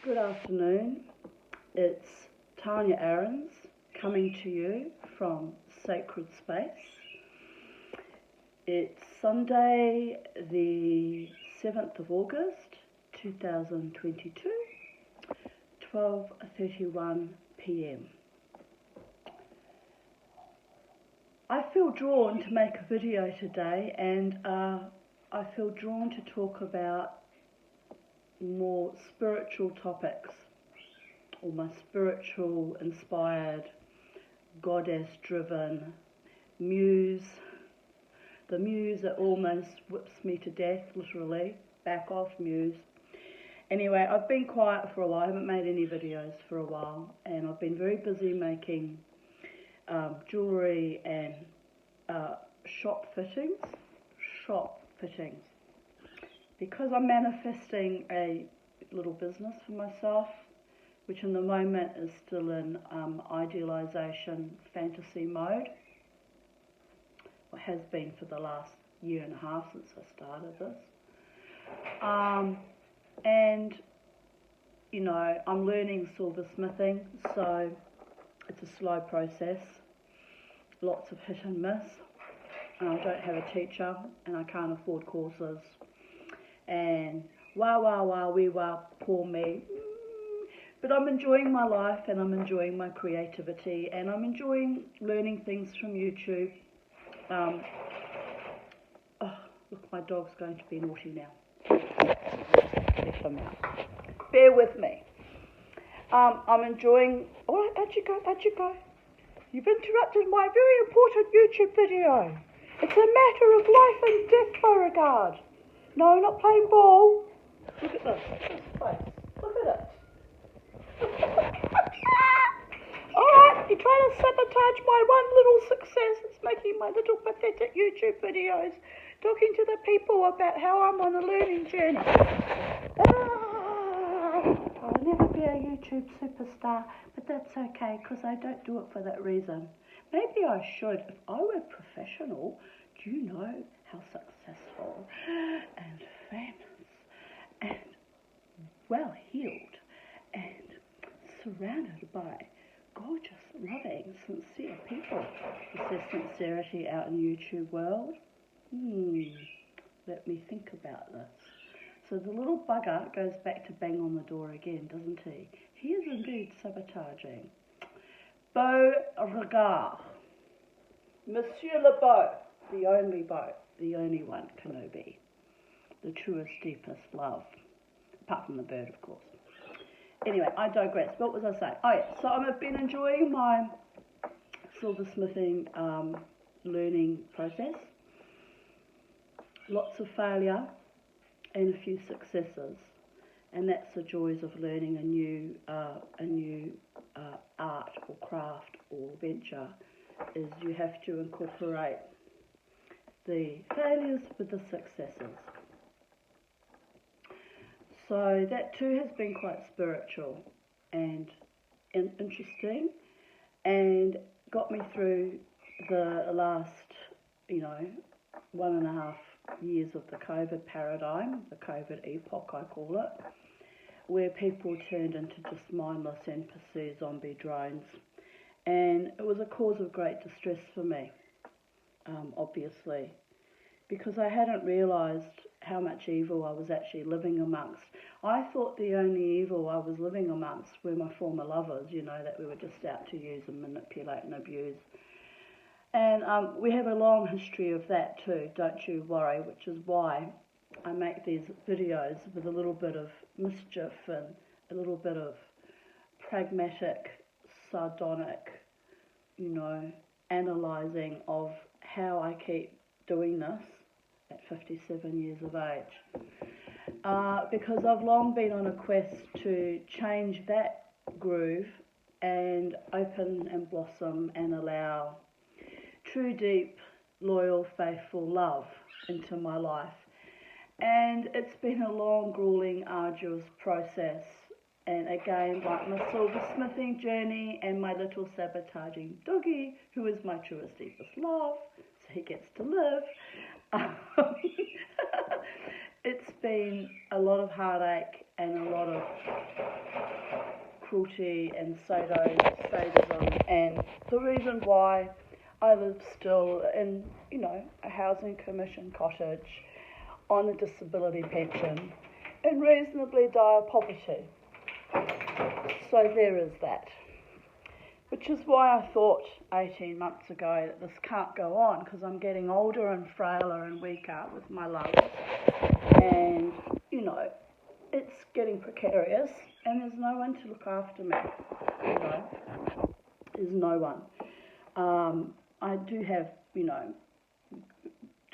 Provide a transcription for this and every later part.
Good afternoon. It's Tanya Aarons coming to you from Sacred Space. It's Sunday, the 7th of August 2022, 12:31 p.m. I feel drawn to make a video today, and I feel drawn to talk about more spiritual topics, or my spiritual inspired, goddess driven muse, the muse that almost whips me to death, literally. Back off, muse. Anyway, I've been quiet for a while. I haven't made any videos for a while, and I've been very busy making jewellery and shop fittings, because I'm manifesting a little business for myself, which in the moment is still in idealisation fantasy mode. It has been for the last year and a half since I started this. And, you know, I'm learning silversmithing, so it's a slow process, lots of hit and miss. And I don't have a teacher, and I can't afford courses. And poor me. But I'm enjoying my life, and I'm enjoying my creativity, and I'm enjoying learning things from YouTube. Look, my dog's going to be naughty now. Let him out. Bear with me. I'm enjoying... Oh, how'd you go? You've interrupted my very important YouTube video. It's a matter of life and death, Beauregard. No, not playing ball. Look at this face. Look at it. Alright, you're trying to sabotage my one little success. It's making my little pathetic YouTube videos, talking to the people about how I'm on a learning journey. I'll never be a YouTube superstar, but that's okay, because I don't do it for that reason. Maybe I should. If I were professional, do you know how successful and famous and well-heeled and surrounded by gorgeous, loving, sincere people is there sincerity out in the YouTube world? Let me think about this. So the little bugger goes back to bang on the door again, doesn't he? He is indeed sabotaging. Beauregard. Monsieur Le Beau. The only one, Kenobi. The truest, deepest love. Apart from the bird, of course. Anyway, I digress. What was I saying? Oh yeah, so I've been enjoying my silversmithing learning process. Lots of failure and a few successes, and that's the joys of learning a new art or craft or venture. Is you have to incorporate the failures with the successes. So that too has been quite spiritual and interesting, and got me through the last, 1.5 years of the COVID paradigm, the COVID epoch I call it, where people turned into just mindless NPC zombie drones. And it was a cause of great distress for me, obviously, because I hadn't realised how much evil I was actually living amongst. I thought the only evil I was living amongst were my former lovers, that we were just out to use and manipulate and abuse. And we have a long history of that too, don't you worry, which is why I make these videos with a little bit of mischief and a little bit of pragmatic, sardonic, analysing of how I keep doing this at 57 years of age. Because I've long been on a quest to change that groove and open and blossom and allow true, deep, loyal, faithful love into my life. And it's been a long, grueling, arduous process. And again, like my silversmithing journey and my little sabotaging doggy, who is my truest, deepest love, so he gets to live. it's been a lot of heartache and a lot of cruelty and sadism, and the reason why I live still in, a housing commission cottage on a disability pension in reasonably dire poverty. So there is that. Which is why I thought 18 months ago that this can't go on, because I'm getting older and frailer and weaker with my lungs. And, it's getting precarious and there's no one to look after me. There's no one. I do have,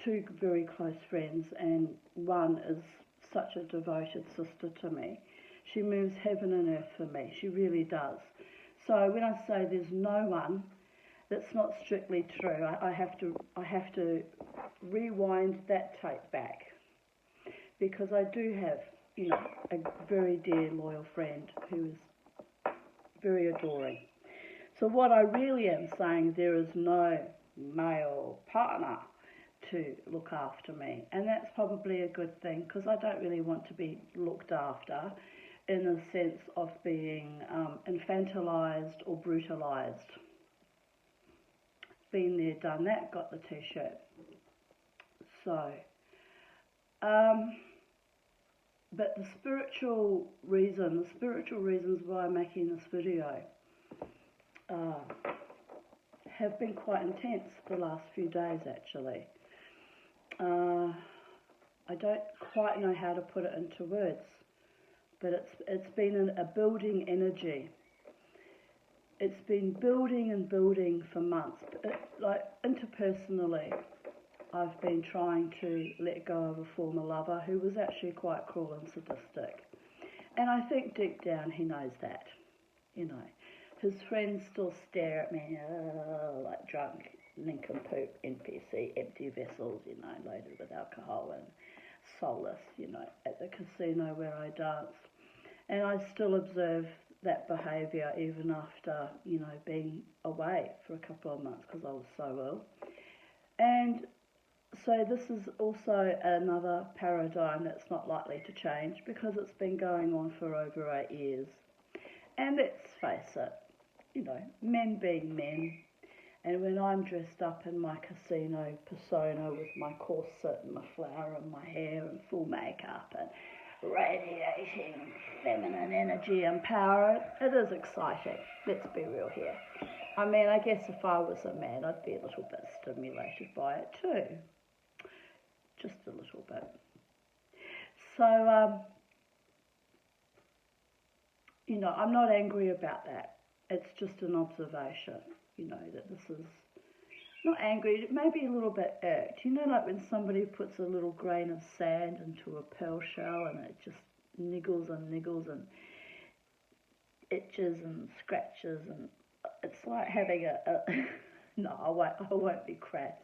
two very close friends, and one is such a devoted sister to me. She moves heaven and earth for me. She really does. So when I say there's no one, that's not strictly true. I have to rewind that tape back, because I do have, a very dear loyal friend who is very adoring. So what I really am saying, there is no male partner to look after me, and that's probably a good thing, because I don't really want to be looked after in the sense of being infantilized or brutalized. Been there, done that, got the t-shirt. So, but the spiritual reasons why I'm making this video have been quite intense the last few days, actually. I don't quite know how to put it into words, but it's been a building energy. It's been building and building for months. Like, interpersonally, I've been trying to let go of a former lover who was actually quite cruel and sadistic. And I think deep down he knows that, His friends still stare at me like drunk nincompoop NPC, empty vessels, loaded with alcohol and soulless, at the casino where I dance. And I still observe that behaviour even after, being away for a couple of months because I was so ill. And so this is also another paradigm that's not likely to change, because it's been going on for over 8 years. And let's face it, men being men, and when I'm dressed up in my casino persona with my corset and my flower and my hair and full makeup and radiating feminine energy and power, it is exciting. Let's be real here. I mean, I guess if I was a man, I'd be a little bit stimulated by it too. Just a little bit. So, I'm not angry about that. It's just an observation, that this is not angry, maybe a little bit irked. Like when somebody puts a little grain of sand into a pearl shell and it just niggles and itches and scratches, and it's like having a no, I won't be crass.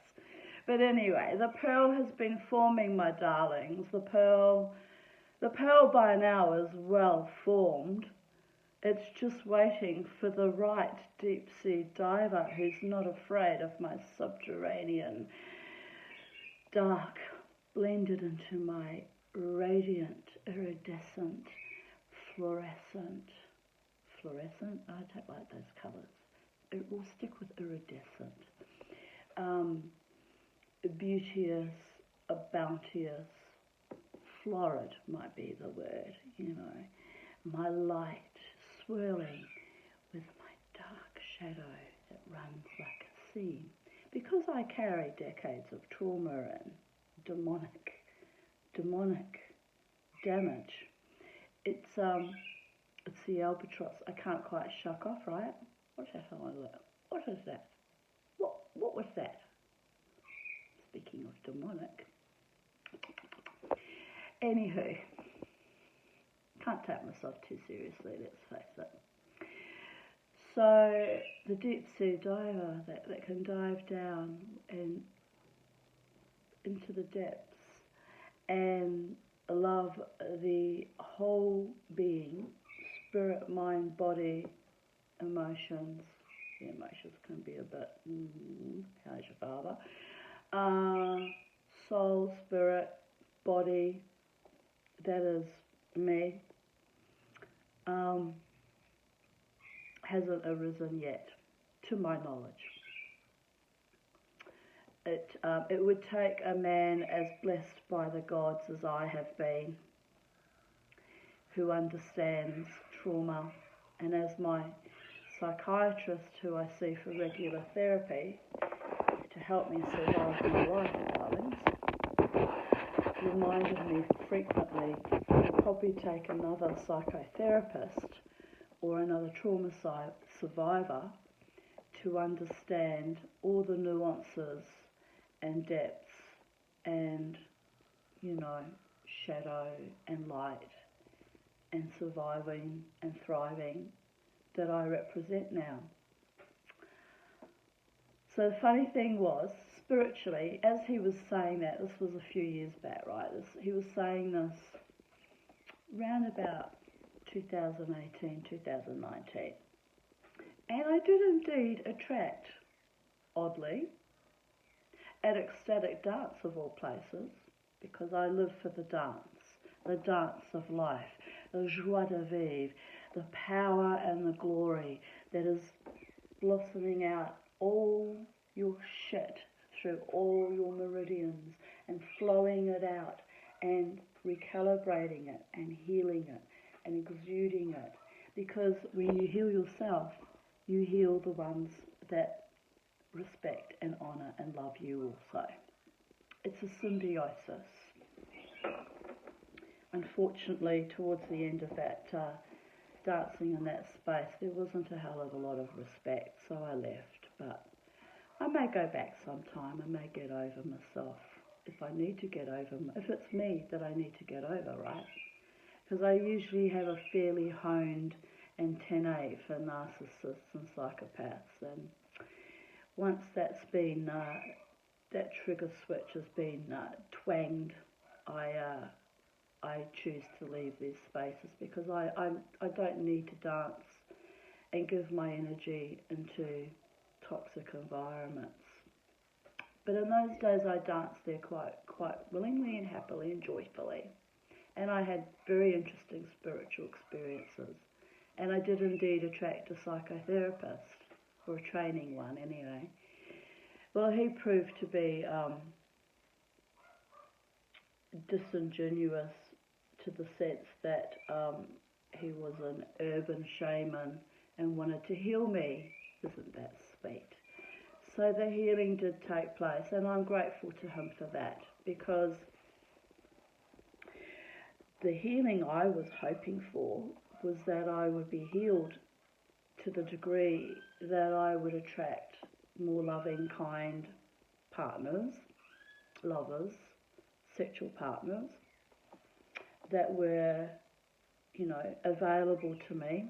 But anyway, the pearl has been forming, my darlings. The pearl by now is well formed. It's just waiting for the right deep sea diver who's not afraid of my subterranean dark blended into my radiant, iridescent, fluorescent. Fluorescent? I don't like those colours. It will stick with iridescent. Beauteous, a bounteous, florid might be the word, My light swirling with my dark shadow that runs like a seam. Because I carry decades of trauma and demonic damage. It's the albatross. I can't quite shuck off, right? What is that? What was that? Speaking of demonic. Anywho, can't take myself too seriously, let's face it. So the deep sea diver that can dive down and into the depths and love the whole being, spirit, mind, body, emotions. The emotions can be a bit, how's your father? Soul, spirit, body, that is me, hasn't arisen yet, to my knowledge. It would take a man as blessed by the gods as I have been, who understands trauma, and as my psychiatrist, who I see for regular therapy to help me survive my life, darlings, reminded me frequently it would probably take another psychotherapist or another trauma survivor to understand all the nuances and depths and, shadow and light and surviving and thriving that I represent now. So the funny thing was, spiritually, as he was saying that, this was a few years back, right? He was saying this round about 2018, 2019. And I did indeed attract, oddly, at ecstatic dance of all places, because I live for the dance of life, the joie de vivre, the power and the glory that is blossoming out all your shit through all your meridians and flowing it out and recalibrating it and healing it and exuding it. Because when you heal yourself, you heal the ones that respect and honour and love you also. It's a symbiosis. Unfortunately, towards the end of that dancing in that space, there wasn't a hell of a lot of respect, so I left. But I may go back sometime. I may get over myself if I need to get over, if it's me that I need to get over, right? Because I usually have a fairly honed antennae for narcissists and psychopaths, and once that's been, that trigger switch has been twanged, I choose to leave these spaces because I don't need to dance and give my energy into toxic environments. But in those days I danced there quite willingly and happily and joyfully. And I had very interesting spiritual experiences. And I did indeed attract a psychotherapist, or a training one anyway. Well, he proved to be disingenuous to the sense that he was an urban shaman and wanted to heal me. Isn't that sweet? So the healing did take place, and I'm grateful to him for that, because the healing I was hoping for was that I would be healed to the degree that I would attract more loving, kind partners, lovers, sexual partners that were, available to me.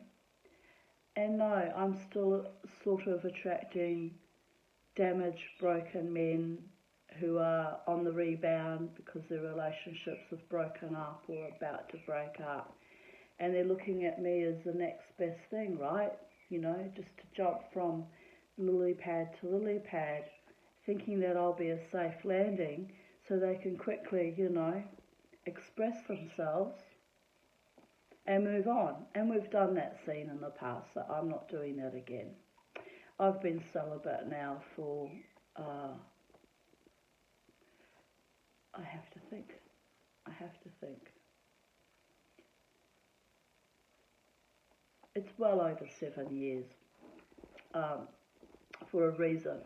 And no, I'm still sort of attracting damaged, broken men who are on the rebound because their relationships have broken up or about to break up. And they're looking at me as the next best thing, right? Just to jump from lily pad to lily pad, thinking that I'll be a safe landing so they can quickly, express themselves and move on. And we've done that scene in the past, so I'm not doing that again. I've been celibate now for, I have to think. It's well over 7 years, for a reason.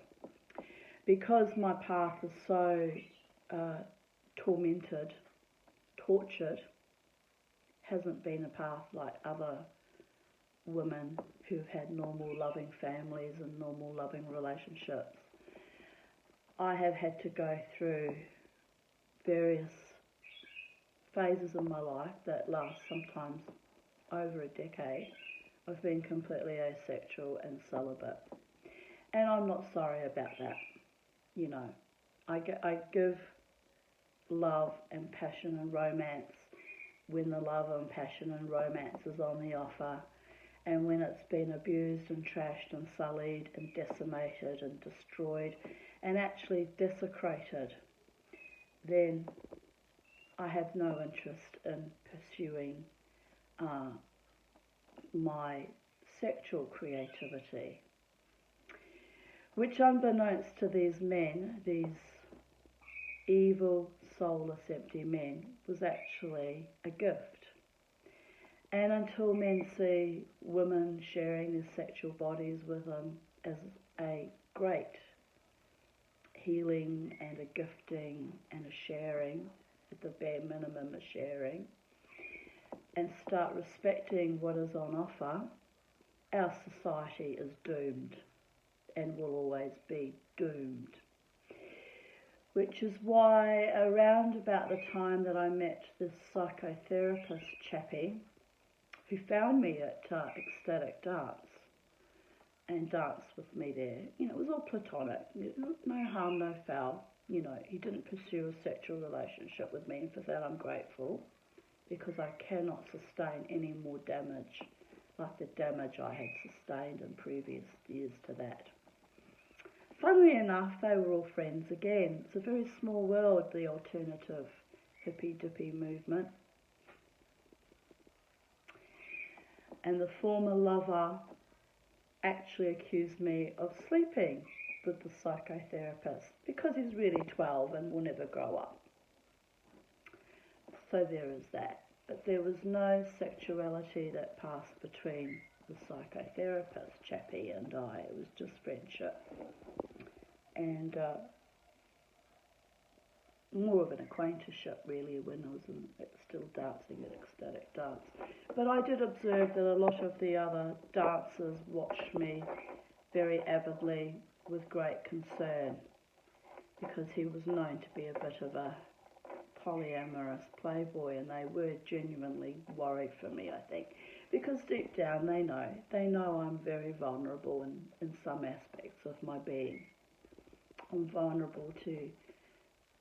Because my path is so tormented, tortured, hasn't been a path like other women who've had normal loving families and normal loving relationships. I have had to go through various phases in my life that last sometimes over a decade. I've been completely asexual and celibate. And I'm not sorry about that. I give love and passion and romance when the love and passion and romance is on the offer, and when it's been abused and trashed and sullied and decimated and destroyed and actually desecrated, then I have no interest in pursuing uh, my sexual creativity, which unbeknownst to these men, these evil, soulless, empty men, was actually a gift. And until men see women sharing their sexual bodies with them as a great healing and a gifting and a sharing, at the bare minimum a sharing, and start respecting what is on offer, our society is doomed and will always be doomed. Which is why around about the time that I met this psychotherapist chappie, who found me at Ecstatic Dance and danced with me there. You know, it was all platonic, no harm, no foul. You know, he didn't pursue a sexual relationship with me, and for that I'm grateful, because I cannot sustain any more damage like the damage I had sustained in previous years to that. Funnily enough, they were all friends again. It's a very small world, the alternative hippy-dippy movement. And the former lover actually accused me of sleeping with the psychotherapist because he's really 12 and will never grow up. So there is that. But there was no sexuality that passed between the psychotherapist chappie and I. It was just friendship. And more of an acquaintanceship really when I was still dancing at Ecstatic Dance. But I did observe that a lot of the other dancers watched me very avidly with great concern, because he was known to be a bit of a polyamorous playboy, and they were genuinely worried for me, I think, because deep down they know I'm very vulnerable in some aspects of my being. I'm vulnerable to,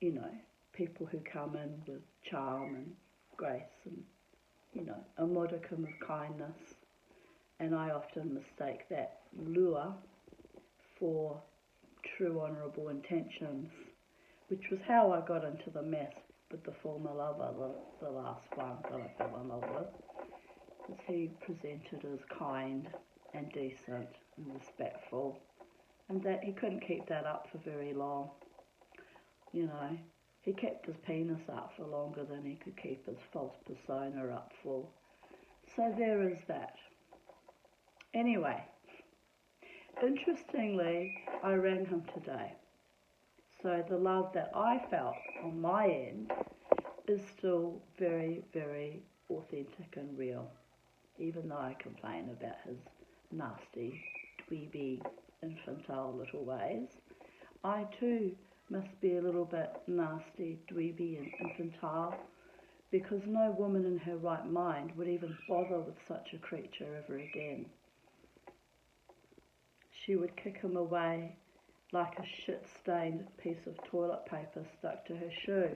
you know, people who come in with charm and grace and, you know, a modicum of kindness, and I often mistake that lure for true honourable intentions, which was how I got into the mess with the former lover, the last one that I fell in love with, because he presented as kind and decent and respectful, and that he couldn't keep that up for very long. You know, he kept his penis up for longer than he could keep his false persona up for. So there is that. Anyway, interestingly, I rang him today. So the love that I felt on my end is still very, very authentic and real, even though I complain about his nasty, dweeby, infantile little ways. I too must be a little bit nasty, dweeby and infantile, because no woman in her right mind would even bother with such a creature ever again. She would kick him away like a shit-stained piece of toilet paper stuck to her shoe.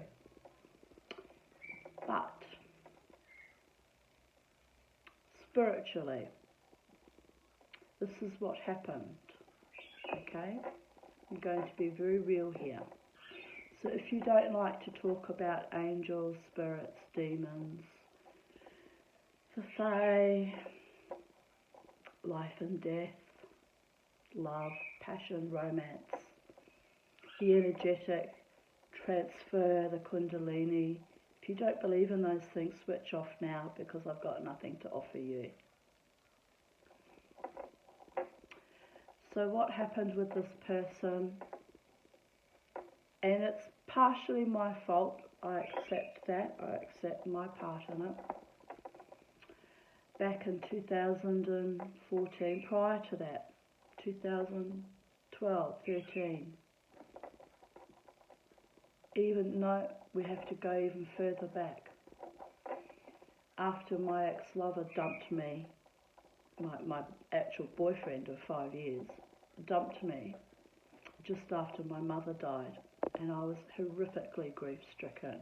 But spiritually, this is what happened, okay? I'm going to be very real here. So if you don't like to talk about angels, spirits, demons, the fae, life and death, love, passion, romance, the energetic transfer, the kundalini, if you don't believe in those things, switch off now, because I've got nothing to offer you. So what happened with this person, and it's partially my fault, I accept that, I accept my part in it. Back in 2014, prior to that, 2012, 13, we have to go even further back. After my ex-lover dumped me, my actual boyfriend of 5 years, dumped me just after my mother died, and I was horrifically grief-stricken.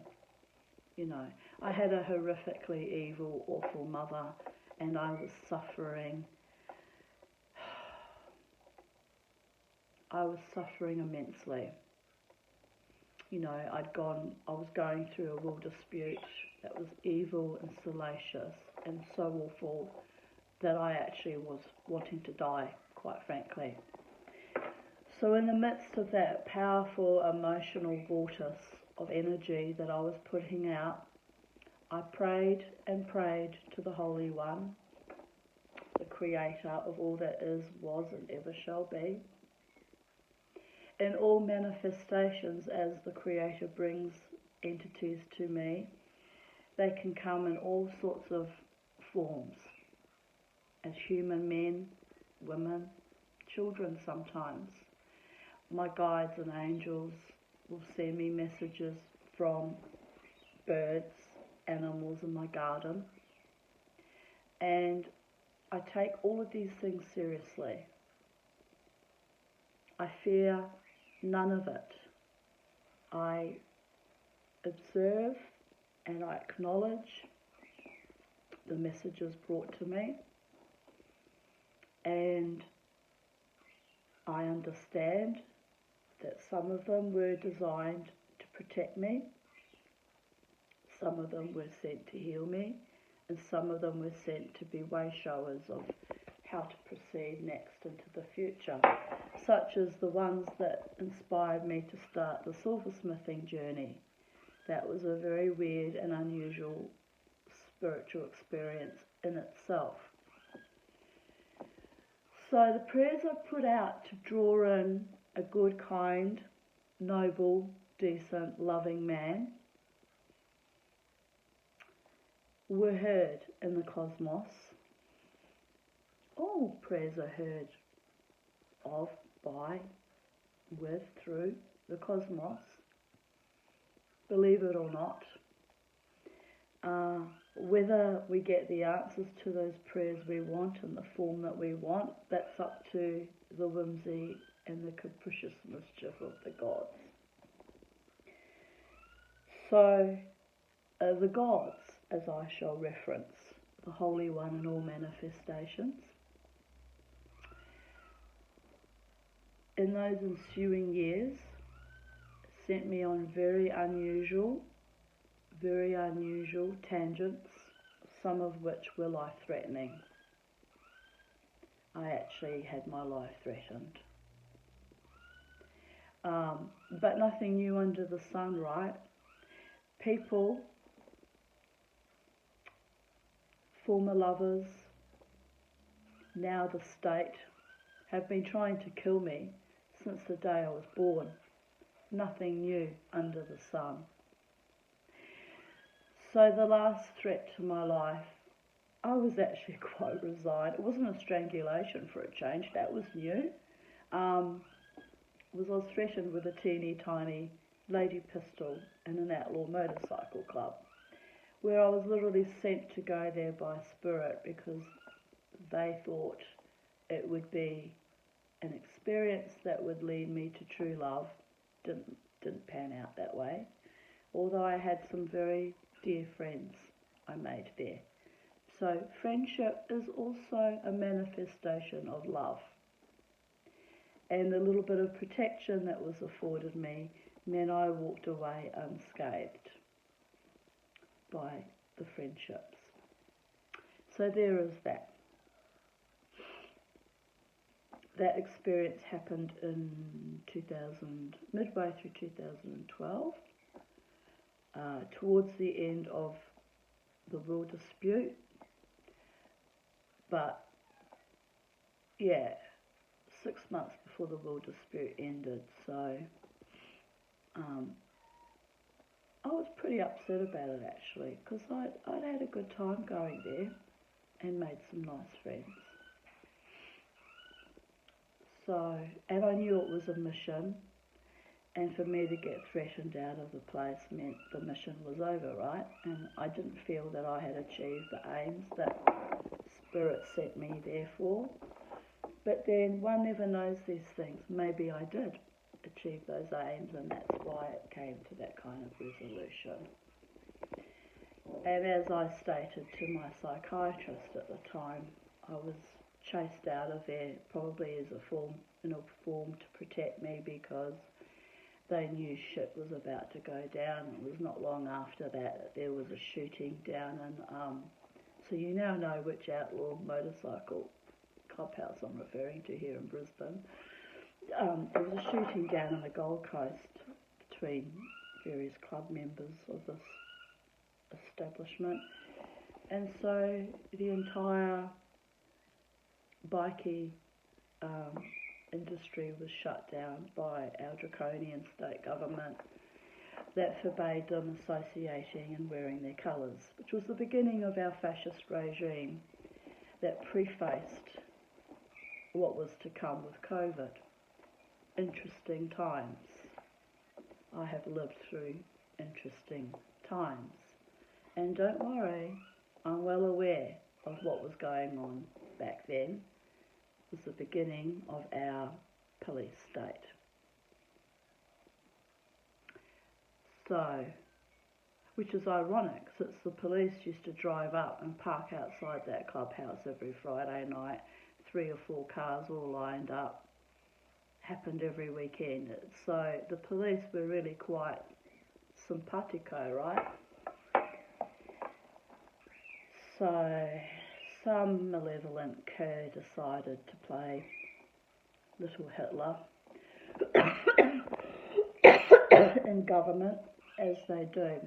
You know, I had a horrifically evil, awful mother, and I was suffering. I was suffering immensely. I was going through a will dispute that was evil and salacious and so awful that I actually was wanting to die, quite frankly. So in the midst of that powerful emotional vortex of energy that I was putting out, I prayed and prayed to the Holy One, the Creator of all that is, was, and ever shall be. In all manifestations, as the Creator brings entities to me, they can come in all sorts of forms, as human men, women, children sometimes. My guides and angels will send me messages from birds, animals in my garden, and I take all of these things seriously. I fear none of it. I observe and I acknowledge the messages brought to me, and I understand that some of them were designed to protect me, some of them were sent to heal me, and some of them were sent to be way showers of how to proceed next into the future, such as the ones that inspired me to start the silversmithing journey. That was a very weird and unusual spiritual experience in itself. So the prayers I put out to draw in a good, kind, noble, decent, loving man were heard in the cosmos. All prayers are heard of, by, with, through the cosmos, believe it or not. Whether we get the answers to those prayers we want in the form that we want, that's up to the whimsy and the capricious mischief of the gods. So, the gods, as I shall reference, the Holy One in all manifestations, in those ensuing years, sent me on very unusual tangents, some of which were life-threatening. I actually had my life threatened. But nothing new under the sun, right? People, former lovers, now the state, have been trying to kill me since the day I was born. Nothing new under the sun. So the last threat to my life, I was actually quite resigned. It wasn't a strangulation for a change, that was new. I was threatened with a teeny tiny lady pistol in an outlaw motorcycle club, where I was literally sent to go there by spirit because they thought it would be an experience that would lead me to true love. Didn't pan out that way, although I had some very dear friends I made there. So friendship is also a manifestation of love. And the little bit of protection that was afforded me meant I walked away unscathed by the friendships. So there is that. That experience happened in midway through 2012, towards the end of the will dispute. But yeah, 6 months before the will dispute ended, so I was pretty upset about it actually, because I'd had a good time going there and made some nice friends. So, and I knew it was a mission, and for me to get threatened out of the place meant the mission was over, right? And I didn't feel that I had achieved the aims that Spirit sent me there for. But then one never knows these things. Maybe I did achieve those aims, and that's why it came to that kind of resolution. And as I stated to my psychiatrist at the time, I was chased out of there probably as a form to protect me, because they knew shit was about to go down. It was not long after that there was a shooting down in, so you now know which outlaw motorcycle clubhouse I'm referring to here in Brisbane. There was a shooting down on the Gold Coast between various club members of this establishment, and so the entire bikie industry was shut down by our draconian state government that forbade them associating and wearing their colours, which was the beginning of our fascist regime that prefaced what was to come with COVID. Interesting times. I have lived through interesting times. And don't worry, I'm well aware of what was going on back then. It was the beginning of our police state. So, which is ironic, since the police used to drive up and park outside that clubhouse every Friday night, 3 or 4 cars all lined up. Happened every weekend. So the police were really quite simpatico, right? So some malevolent cur decided to play little Hitler in government, as they do.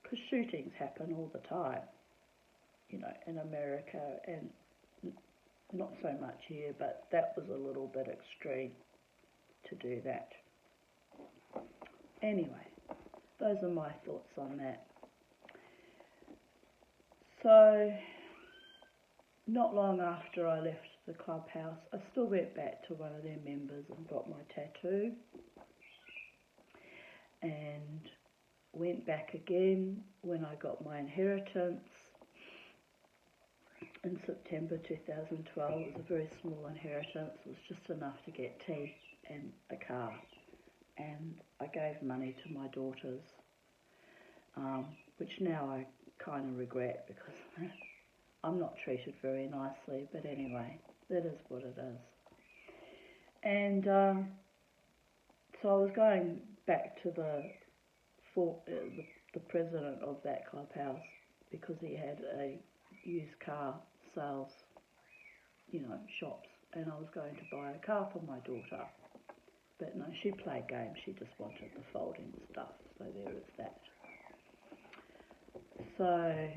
Because shootings happen all the time, you know, in America, and not so much here, but that was a little bit extreme to do that. Anyway, those are my thoughts on that. So, not long after I left the clubhouse, I still went back to one of their members and got my tattoo, and went back again when I got my inheritance in September 2012. It was a very small inheritance. It was just enough to get tea and a car. And I gave money to my daughters, which now I kind of regret because I'm not treated very nicely. But anyway, that is what it is. And so I was going back to the president of that clubhouse because he had a used car sales, you know, shops, and I was going to buy a car for my daughter. But no, she played games, she just wanted the folding stuff, so there is that. So,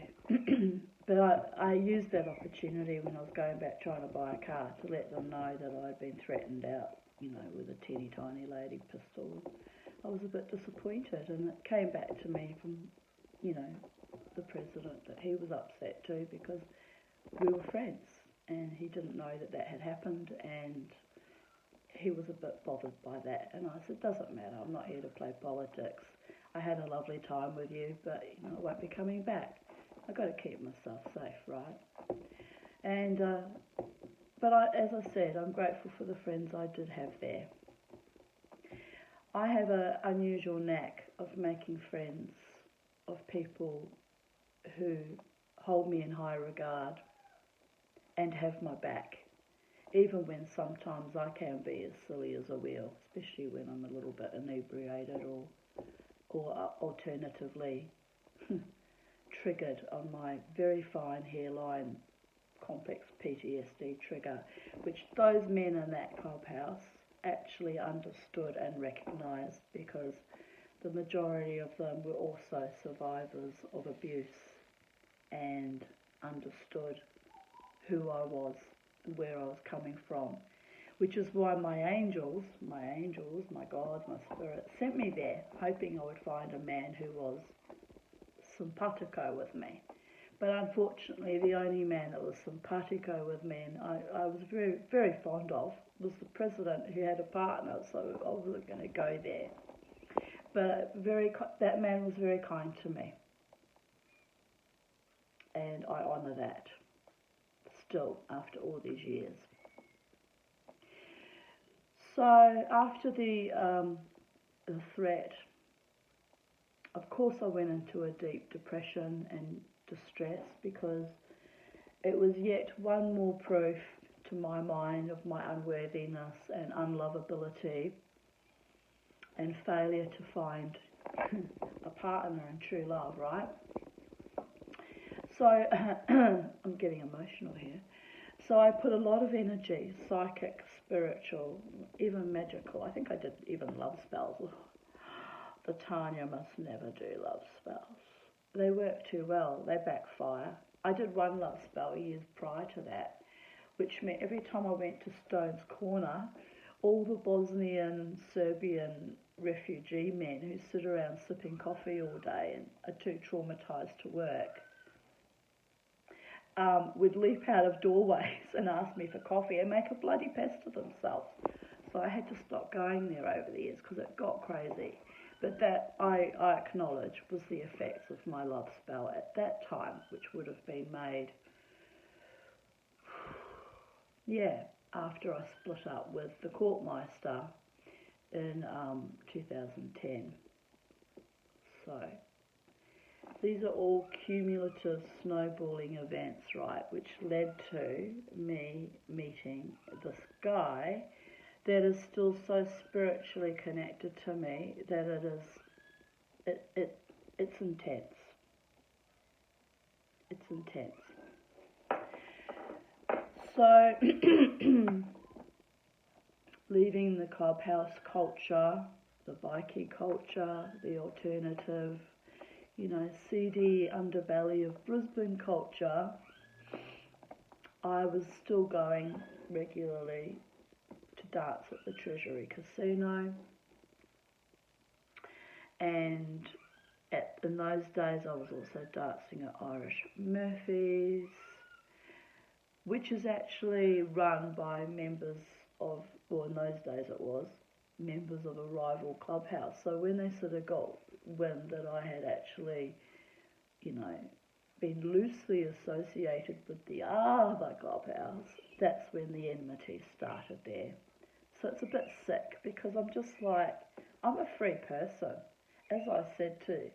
but I used that opportunity when I was going back trying to buy a car to let them know that I'd been threatened out, you know, with a teeny tiny lady pistol. I was a bit disappointed, and it came back to me from, you know, the president that he was upset too because we were friends and he didn't know that that had happened, and he was a bit bothered by that. And I said, doesn't matter, I'm not here to play politics. I had a lovely time with you, but you know, I won't be coming back. I've got to keep myself safe, right? And but as I said, I'm grateful for the friends I did have there. I have an unusual knack of making friends of people who hold me in high regard and have my back, even when sometimes I can be as silly as a wheel, especially when I'm a little bit inebriated or alternatively triggered on my very fine hairline complex PTSD trigger, which those men in that clubhouse actually understood and recognised, because the majority of them were also survivors of abuse and understood who I was and where I was coming from, which is why my angels, my God, my spirit, sent me there, hoping I would find a man who was simpatico with me. But unfortunately, the only man that was simpatico with me and I was very, very fond of was the president, who had a partner, so I wasn't going to go there. But that man was very kind to me, and I honour that still after all these years. So after the threat, of course I went into a deep depression and distress, because it was yet one more proof to my mind of my unworthiness and unlovability and failure to find a partner in true love, right? So, I'm getting emotional here. So I put a lot of energy, psychic, spiritual, even magical. I think I did even love spells. The Tanya must never do love spells. They work too well. They backfire. I did one love spell years prior to that, which meant every time I went to Stone's Corner, all the Bosnian, Serbian refugee men who sit around sipping coffee all day and are too traumatised to work would leap out of doorways and ask me for coffee and make a bloody pest of themselves. So I had to stop going there over the years because it got crazy. But that, I acknowledge, was the effects of my love spell at that time, which would have been made, after I split up with the Courtmeister in 2010. So these are all cumulative snowballing events, right, which led to me meeting this guy that is still so spiritually connected to me that it's intense. It's intense. So, leaving the clubhouse culture, the bikie culture, the alternative, seedy underbelly of Brisbane culture, I was still going regularly to dance at the Treasury Casino, and in those days I was also dancing at Irish Murphy's, which is actually run by members of, well, in those days it was, members of a rival clubhouse. So when they sort of got wind that I had actually, been loosely associated with the other clubhouse, that's when the enmity started there. So it's a bit sick because I'm just like, I'm a free person. As I said to,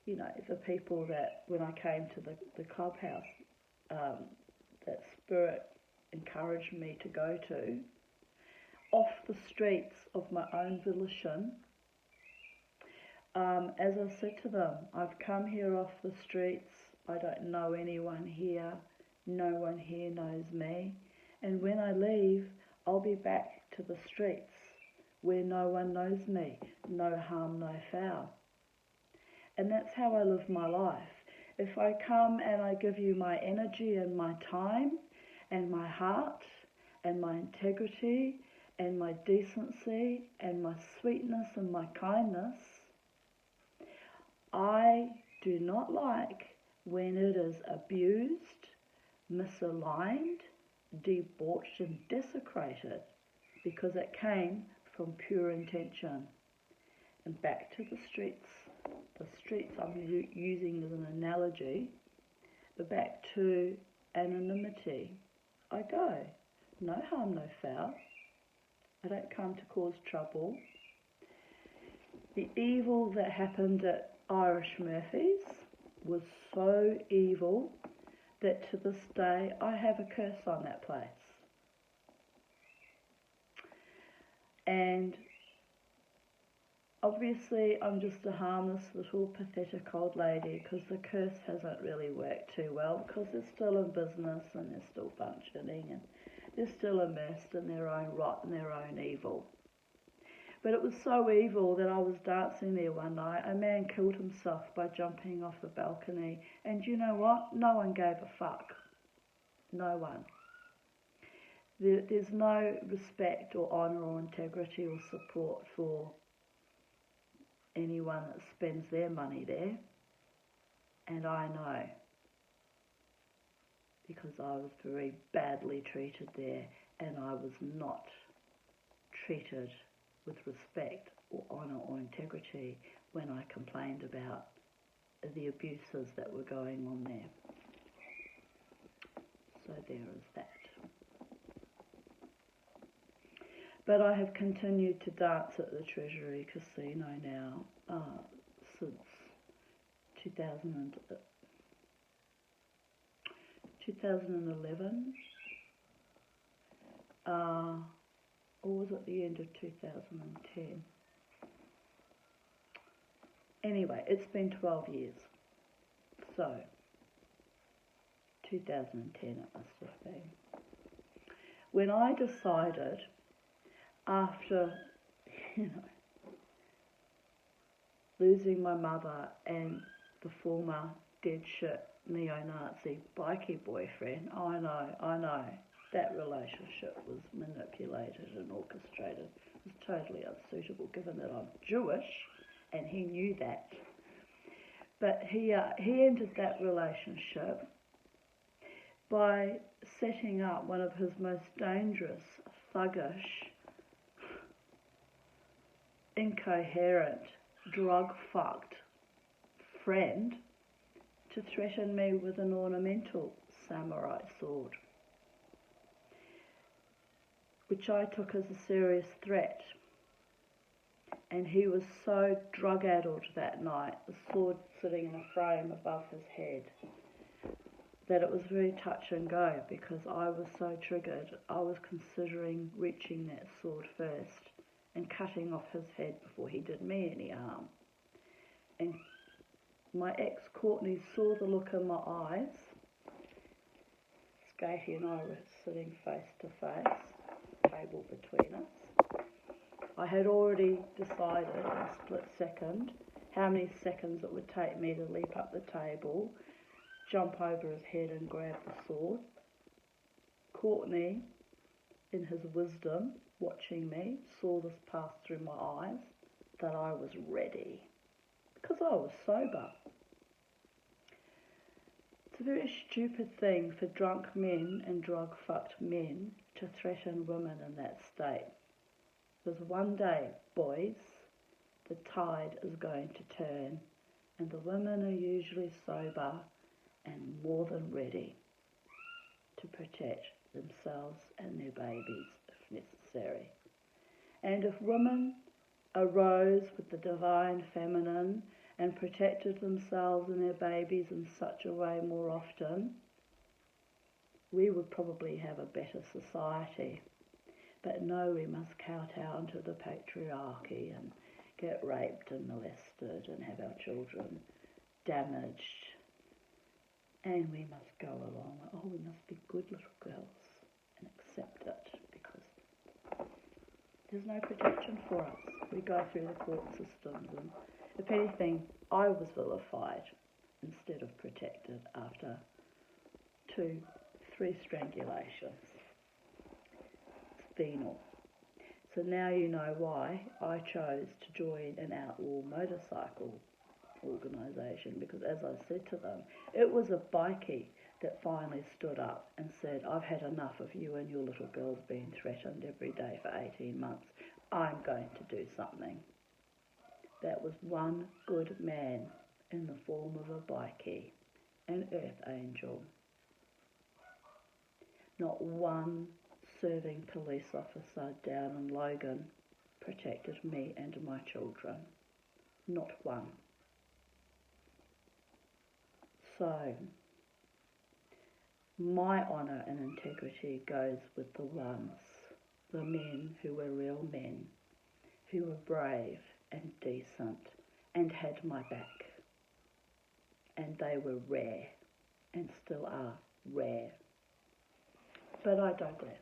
the people that when I came to the clubhouse, that Spirit encouraged me to go to, off the streets of my own volition. As I said to them, I've come here off the streets. I don't know anyone here. No one here knows me. And when I leave, I'll be back to the streets where no one knows me. No harm, no foul. And that's how I live my life. If I come and I give you my energy and my time and my heart and my integrity and my decency and my sweetness and my kindness, I do not like when it is abused, misaligned, debauched and desecrated because it came from pure intention. And back to the streets. The streets I'm using as an analogy, but back to anonymity. I go. No harm, no foul. I don't come to cause trouble. The evil that happened at Irish Murphy's was so evil that to this day I have a curse on that place. And obviously I'm just a harmless little pathetic old lady because the curse hasn't really worked too well because they're still in business and they're still functioning and they're still immersed in their own rot and their own evil. But it was so evil that I was dancing there one night. A man killed himself by jumping off the balcony. And you know what? No one gave a fuck. No one. There's no respect or honour or integrity or support for anyone that spends their money there. And I know. Because I was very badly treated there and I was not treated with respect or honour or integrity when I complained about the abuses that were going on there. So there is that. But I have continued to dance at the Treasury Casino now since 2011. or was it the end of 2010? Anyway, it's been 12 years. So, 2010 it must have been. When I decided, after, losing my mother and the former dead shit neo-Nazi bikie boyfriend, I know, that relationship was manipulated and orchestrated. It was totally unsuitable given that I'm Jewish, and he knew that. But he ended that relationship by setting up one of his most dangerous, thuggish, incoherent, drug-fucked friend to threaten me with an ornamental samurai sword, which I took as a serious threat. And he was so drug-addled that night, the sword sitting in a frame above his head, that it was very touch and go, because I was so triggered. I was considering reaching that sword first and cutting off his head before he did me any harm. And my ex Courtney saw the look in my eyes. Skaty and I were sitting face to face, table between us. I had already decided in a split second how many seconds it would take me to leap up the table, jump over his head and grab the sword. Courtney, in his wisdom, watching me, saw this pass through my eyes, that I was ready, because I was sober. It's a very stupid thing for drunk men and drug-fucked men to threaten women in that state. Because one day, boys, the tide is going to turn, and the women are usually sober and more than ready to protect themselves and their babies if necessary. And if women arose with the divine feminine and protected themselves and their babies in such a way more often, we would probably have a better society. But no, we must kowtow to the patriarchy and get raped and molested and have our children damaged. And we must go along, we must be good little girls and accept it, because there's no protection for us. We go through the court systems, and if anything, I was vilified instead of protected after 2-3 strangulations. Venal. So now you know why I chose to join an outlaw motorcycle organisation, because as I said to them, it was a bikie that finally stood up and said, I've had enough of you and your little girls being threatened every day for 18 months. I'm going to do something. That was one good man in the form of a bikie, an earth angel. Not one serving police officer down in Logan protected me and my children. Not one. So, my honour and integrity goes with the ones, the men who were real men, who were brave and decent and had my back. And they were rare, and still are rare. But I digress.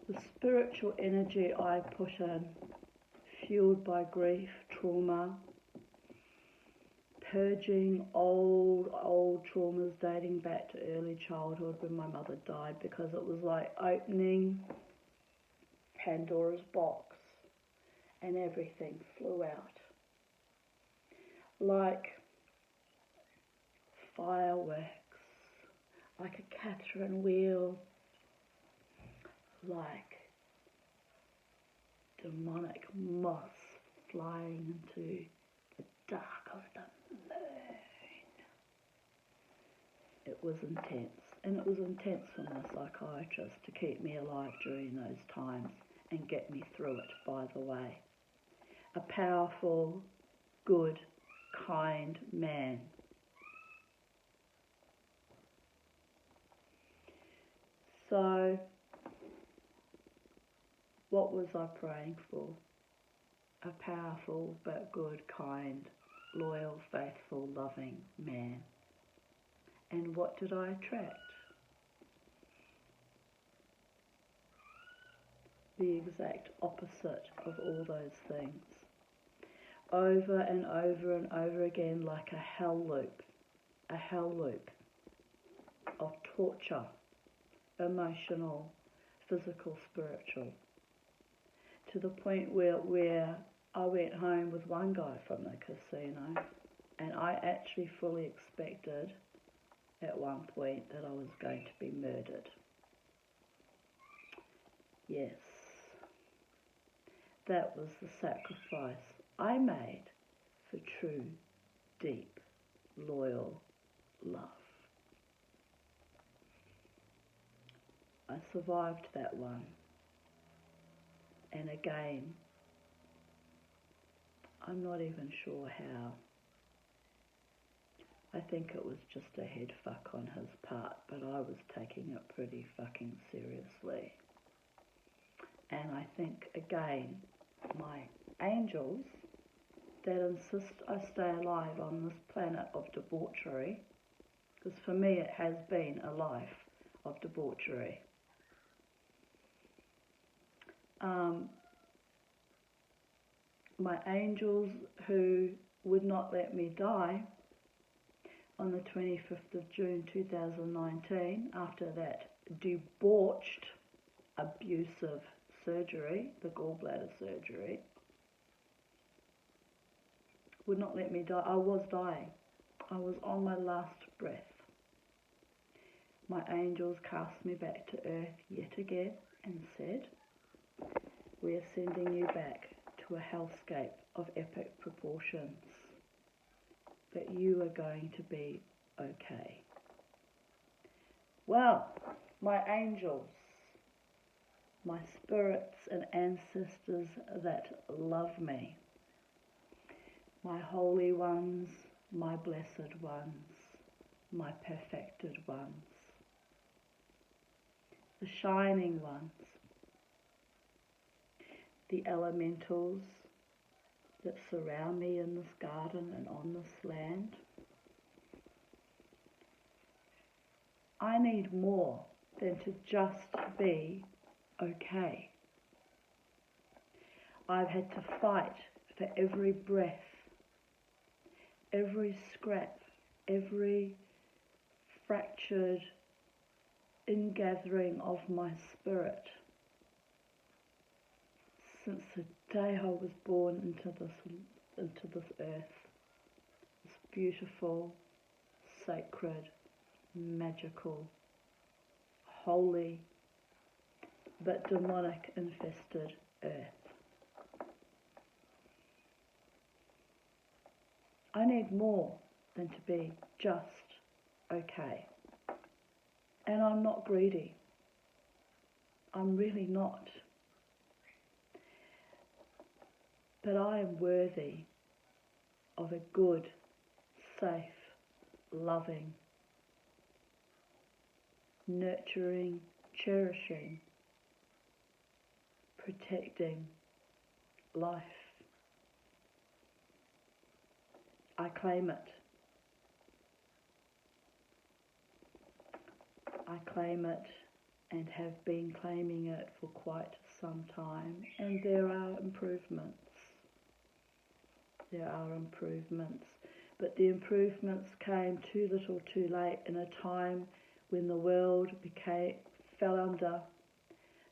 The spiritual energy I put in, fueled by grief, trauma, purging old traumas dating back to early childhood when my mother died, because it was like opening Pandora's box and everything flew out. Like fireworks, like a Catherine wheel, like demonic moths flying into the dark of the moon. It was intense, and it was intense for my psychiatrist to keep me alive during those times and get me through it, by the way. A powerful, good, kind man. So, what was I praying for? A powerful but good, kind, loyal, faithful, loving man. And what did I attract? The exact opposite of all those things. Over and over and over again, like a hell loop of torture, emotional, physical, spiritual, to the point where I went home with one guy from the casino, and I actually fully expected at one point that I was going to be murdered. Yes, that was the sacrifice I made for true, deep, loyal love. I survived that one. And again, I'm not even sure how. I think it was just a head fuck on his part, but I was taking it pretty fucking seriously. And I think, again, my angels that insist I stay alive on this planet of debauchery, because for me it has been a life of debauchery. My angels who would not let me die on the 25th of June 2019 after that debauched, abusive surgery, the gallbladder surgery, would not let me die. I was dying. I was on my last breath. My angels cast me back to earth yet again and said, "We are sending you back to a hellscape of epic proportions, but you are going to be okay." Well, my angels, my spirits and ancestors that love me, my holy ones, my blessed ones, my perfected ones, the shining ones, the elementals that surround me in this garden and on this land. I need more than to just be okay. I've had to fight for every breath, every scrap, every fractured ingathering of my spirit since the day I was born into this earth, this beautiful, sacred, magical, holy, but demonic infested earth. I need more than to be just okay. And I'm not greedy. I'm really not. But I am worthy of a good, safe, loving, nurturing, cherishing, protecting life. I claim it. I claim it and have been claiming it for quite some time, and there are improvements. There are improvements, but the improvements came too little too late in a time when the world fell under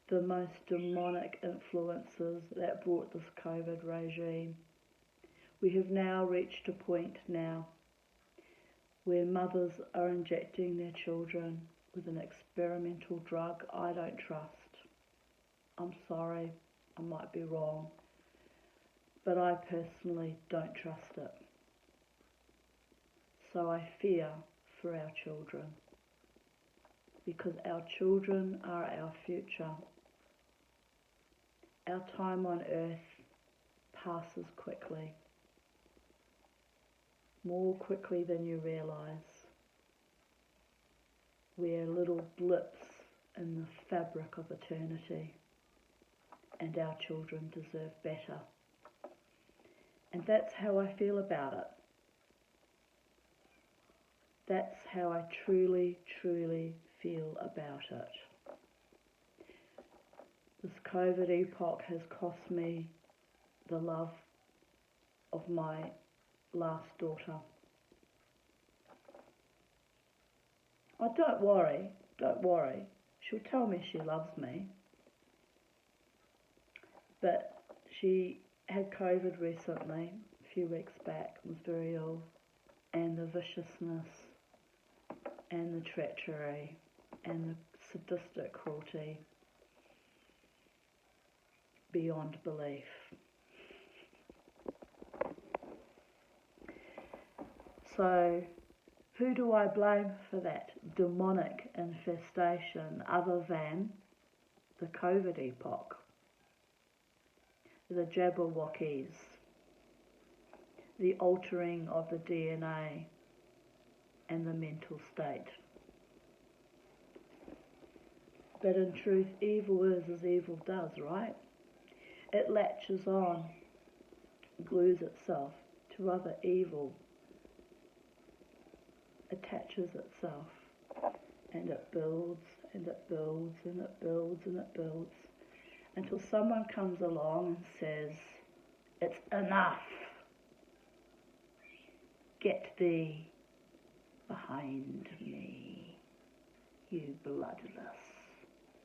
the most demonic influences that brought this COVID regime. We have now reached a point now where mothers are injecting their children with an experimental drug I don't trust. I'm sorry, I might be wrong, but I personally don't trust it. So I fear for our children, because our children are our future. Our time on earth passes quickly, more quickly than you realize. We're little blips in the fabric of eternity, and our children deserve better. And that's how I feel about it. That's how I truly, truly feel about it. This COVID epoch has cost me the love of my last daughter. Oh, don't worry. She'll tell me she loves me. But she had COVID recently, a few weeks back, was very ill, and the viciousness and the treachery and the sadistic cruelty beyond belief. So, who do I blame for that demonic infestation other than the COVID epoch? The Jabberwockies, the altering of the DNA and the mental state. But in truth, evil is as evil does, right? It latches on, glues itself to other evil, attaches itself, and it builds, and it builds, and it builds, and it builds, until someone comes along and says, it's enough. Get thee behind me, you bloodless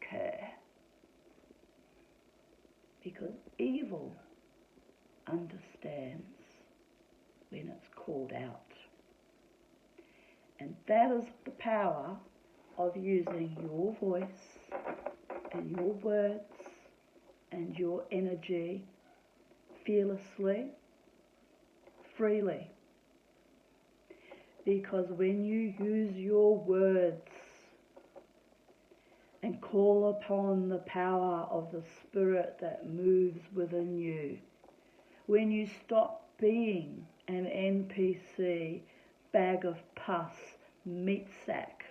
cur. Because evil understands when it's called out. And that is the power of using your voice and your words and your energy fearlessly, freely. Because when you use your words and call upon the power of the Spirit that moves within you, when you stop being an NPC, bag of pus, meat sack,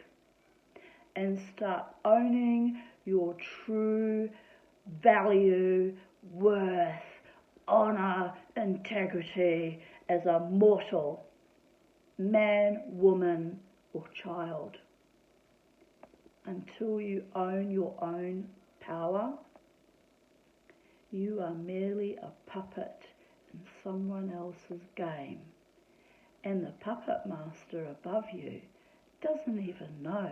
and start owning your true value, worth, honour, integrity as a mortal, man, woman, or child. Until you own your own power, you are merely a puppet in someone else's game. And the puppet master above you doesn't even know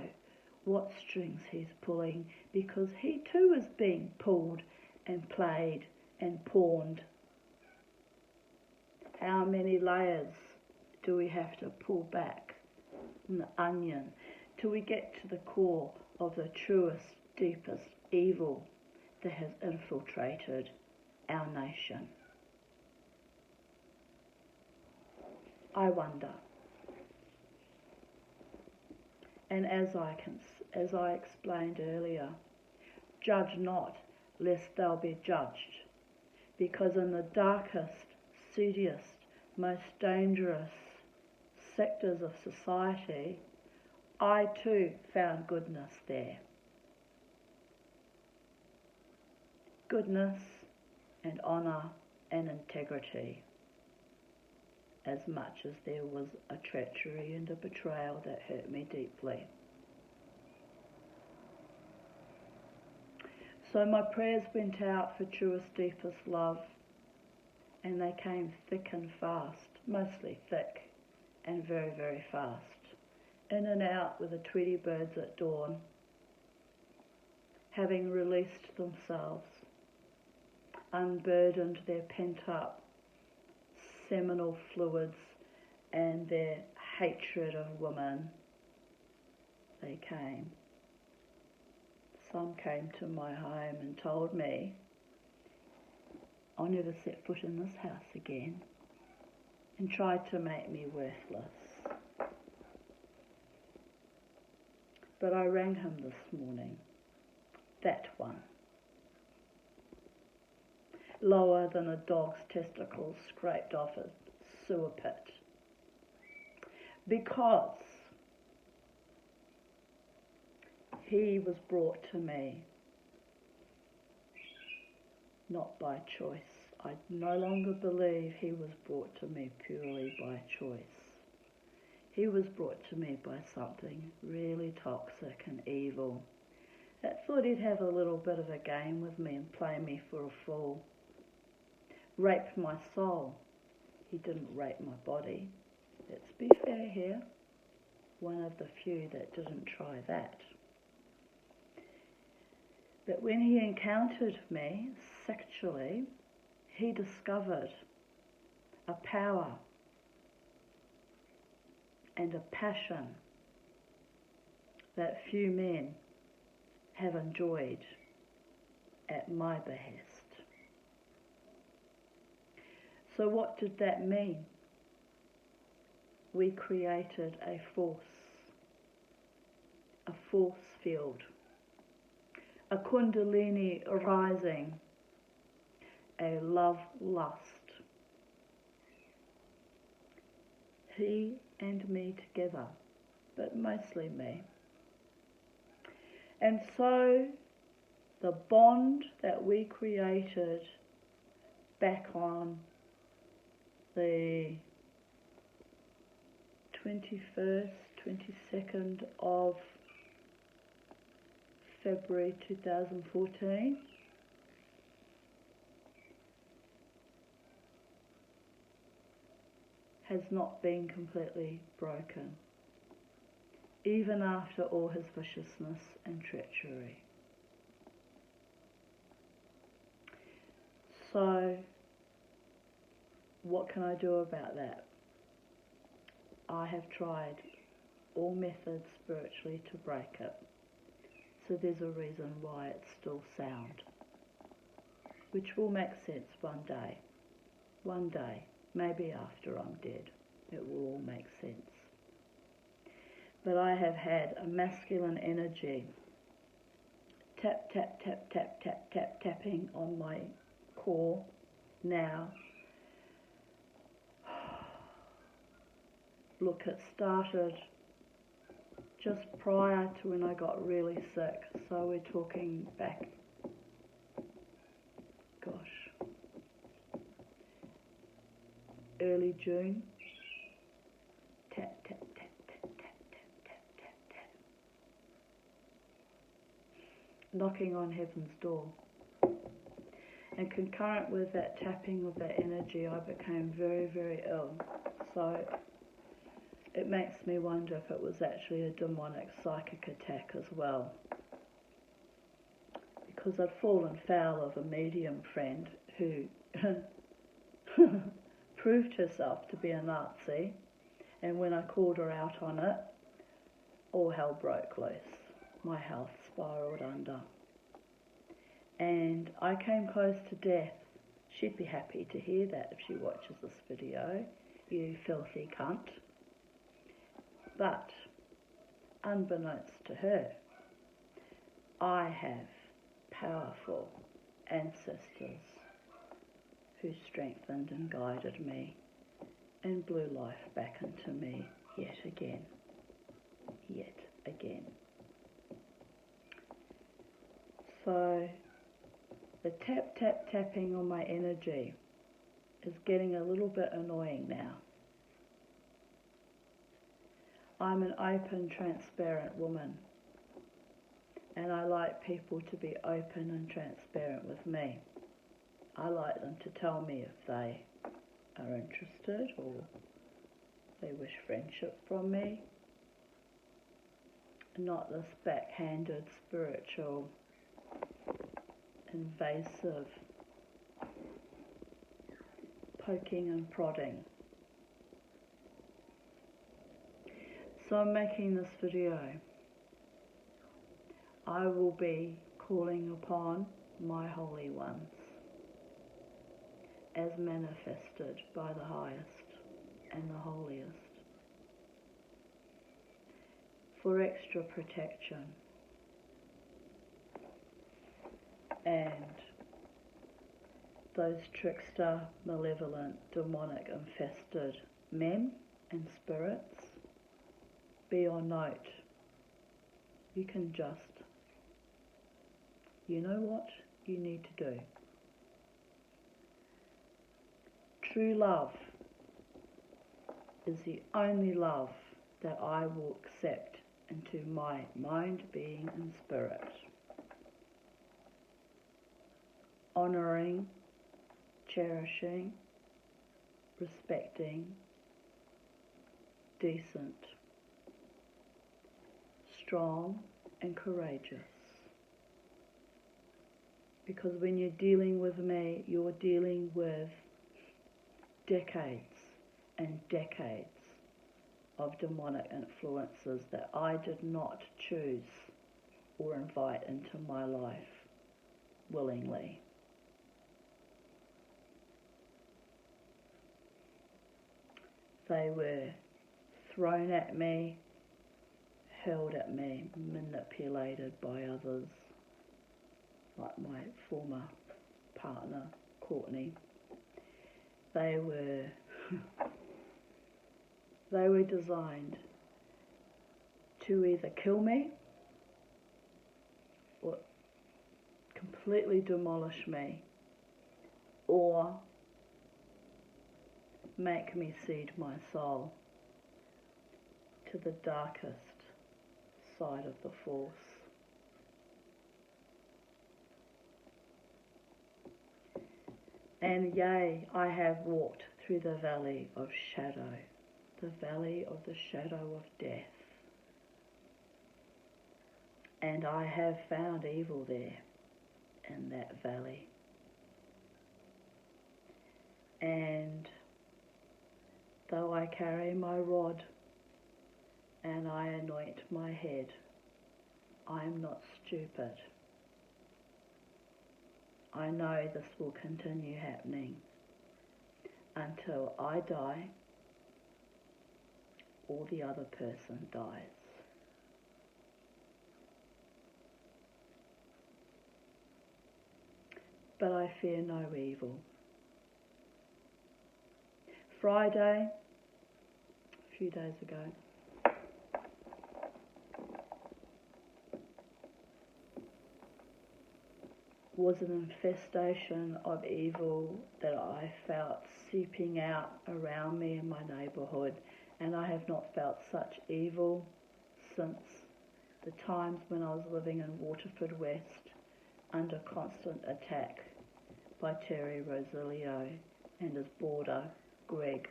what strings he's pulling, because he too is being pulled and played and pawned. How many layers do we have to pull back from the onion till we get to the core of the truest, deepest evil that has infiltrated our nation? I wonder. And as I explained earlier, judge not, lest thou be judged. Because in the darkest, seediest, most dangerous sectors of society, I too found goodness there. Goodness and honour and integrity, as much as there was a treachery and a betrayal that hurt me deeply. So my prayers went out for truest, deepest love, and they came thick and fast, mostly thick and very, very fast. In and out with the Tweety birds at dawn, having released themselves, unburdened their pent-up seminal fluids and their hatred of women. They came. Some came to my home and told me I'll never set foot in this house again, and tried to make me worthless. But I rang him this morning, that one, lower than a dog's testicles scraped off a sewer pit, because He was brought to me, not by choice. I no longer believe he was brought to me purely by choice. He was brought to me by something really toxic and evil that thought he'd have a little bit of a game with me and play me for a fool. Rape my soul. He didn't rape my body. Let's be fair here. One of the few that didn't try that. But when he encountered me sexually, he discovered a power and a passion that few men have enjoyed at my behest. So what did that mean? We created a force field, a kundalini rising, a love lust. He and me together, but mostly me. And so the bond that we created back on the 21st, 22nd of February 2014 has not been completely broken, even after all his viciousness and treachery. So, what can I do about that? I have tried all methods spiritually to break it. So there's a reason why it's still sound, which will make sense one day. One day, maybe after I'm dead, it will all make sense. But I have had a masculine energy tap, tap, tap, tap, tap, tap, tapping on my core now. Look, it started just prior to when I got really sick, so we're talking back, early June. Tap, tap, tap, tap, tap, tap, tap, tap, tap. Knocking on heaven's door. And concurrent with that tapping of that energy, I became very, very ill. So it makes me wonder if it was actually a demonic psychic attack as well. Because I'd fallen foul of a medium friend who proved herself to be a Nazi, and when I called her out on it, all hell broke loose. My health spiraled under. And I came close to death. She'd be happy to hear that if she watches this video, you filthy cunt. But, unbeknownst to her, I have powerful ancestors who strengthened and guided me and blew life back into me yet again. So, the tap, tap, tapping on my energy is getting a little bit annoying now. I'm an open, transparent woman, and I like people to be open and transparent with me. I like them to tell me if they are interested or they wish friendship from me. Not this backhanded, spiritual, invasive poking and prodding. So I'm making this video. I will be calling upon my holy ones as manifested by the highest and the holiest for extra protection and those trickster, malevolent, demonic, infested men and spirits, be on note. You can just you know what you need to do. True love is the only love that I will accept into my mind, being and spirit. Honouring, cherishing, respecting, decent, strong and courageous. Because when you're dealing with me, you're dealing with decades and decades of demonic influences that I did not choose or invite into my life willingly. They were thrown at me, hurled at me, manipulated by others, like my former partner, Courtney. They were designed to either kill me or completely demolish me or make me cede my soul to the darkest side of the force. And yea, I have walked through the valley of shadow, the valley of the shadow of death. And I have found evil there in that valley. And though I carry my rod and I anoint my head, I am not stupid. I know this will continue happening until I die or the other person dies. But I fear no evil. Friday, a few days ago, was an infestation of evil that I felt seeping out around me in my neighbourhood, and I have not felt such evil since the times when I was living in Waterford West under constant attack by Terry Rosilio and his boarder, Greg.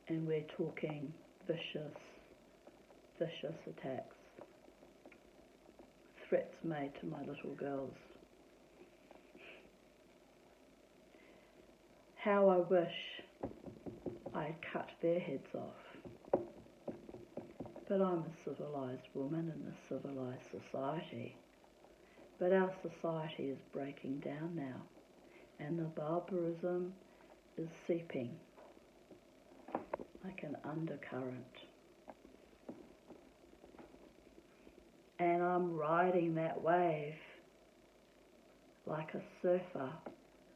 And we're talking vicious attacks. Threats made to my little girls. How I wish I'd cut their heads off. But I'm a civilised woman in a civilised society. But our society is breaking down now, and the barbarism is seeping like an undercurrent. And I'm riding that wave like a surfer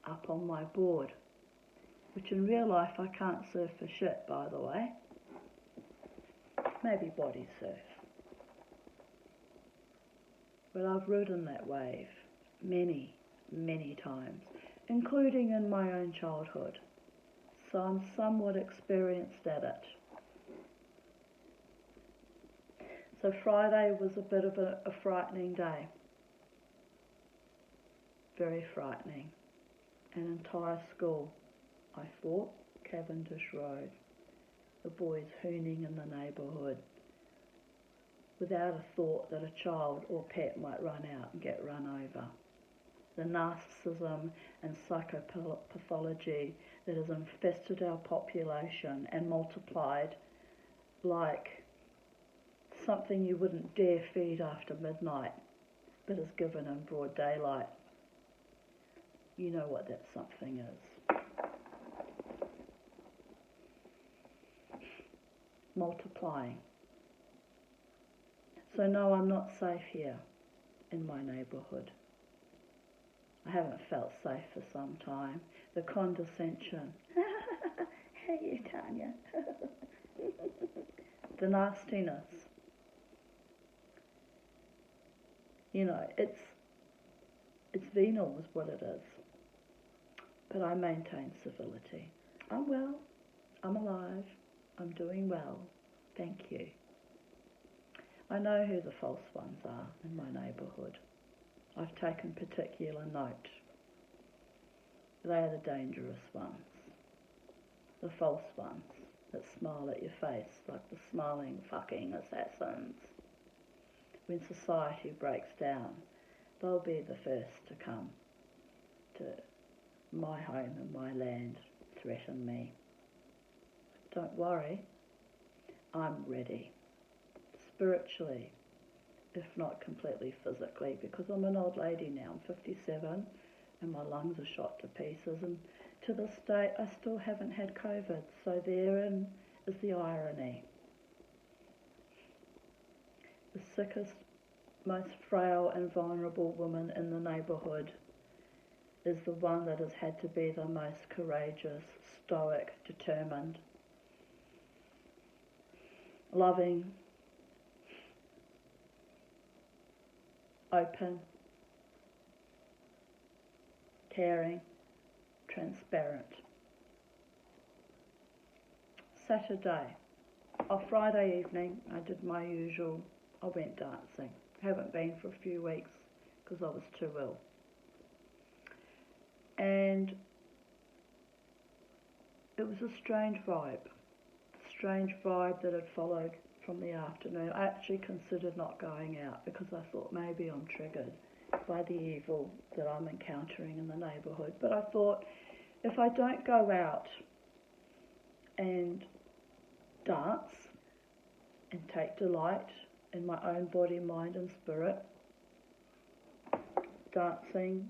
up on my board, which in real life I can't surf for shit, by the way. Maybe body surf. But I've ridden that wave many, many times, including in my own childhood. So I'm somewhat experienced at it. So Friday was a bit of a frightening day. Very frightening. An entire school, I thought, Cavendish Road. The boys hooning in the neighbourhood, without a thought that a child or pet might run out and get run over. The narcissism and psychopathology that has infested our population and multiplied like something you wouldn't dare feed after midnight, but is given in broad daylight. You know what that something is. Multiplying. So no, I'm not safe here in my neighbourhood. I haven't felt safe for some time. The condescension. Hey you, Tanya. The nastiness. You know, it's venal is what it is. But I maintain civility. I'm well, I'm alive, I'm doing well, thank you. I know who the false ones are in my neighbourhood. I've taken particular note. They are the dangerous ones, the false ones that smile at your face like the smiling fucking assassins. When society breaks down, they'll be the first to come to my home and my land, threaten me. Don't worry, I'm ready, spiritually, if not completely physically, because I'm an old lady now, I'm 57, and my lungs are shot to pieces, and to this day I still haven't had COVID, so therein is the irony. The sickest, most frail and vulnerable woman in the neighbourhood is the one that has had to be the most courageous, stoic, determined, loving, open, caring, transparent. Saturday, Friday evening, I did my usual, I went dancing. Haven't been for a few weeks because I was too ill. And it was a strange vibe that had followed from the afternoon. I actually considered not going out because I thought maybe I'm triggered by the evil that I'm encountering in the neighbourhood. But I thought, if I don't go out and dance and take delight in my own body, mind and spirit, dancing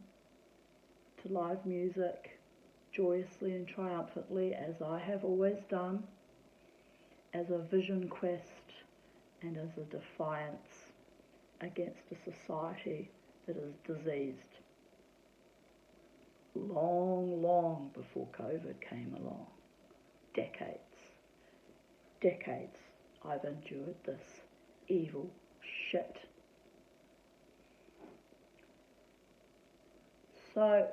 to live music joyously and triumphantly as I have always done, as a vision quest and as a defiance against a society that is diseased. Long before COVID came along. Decades I've endured this evil shit. So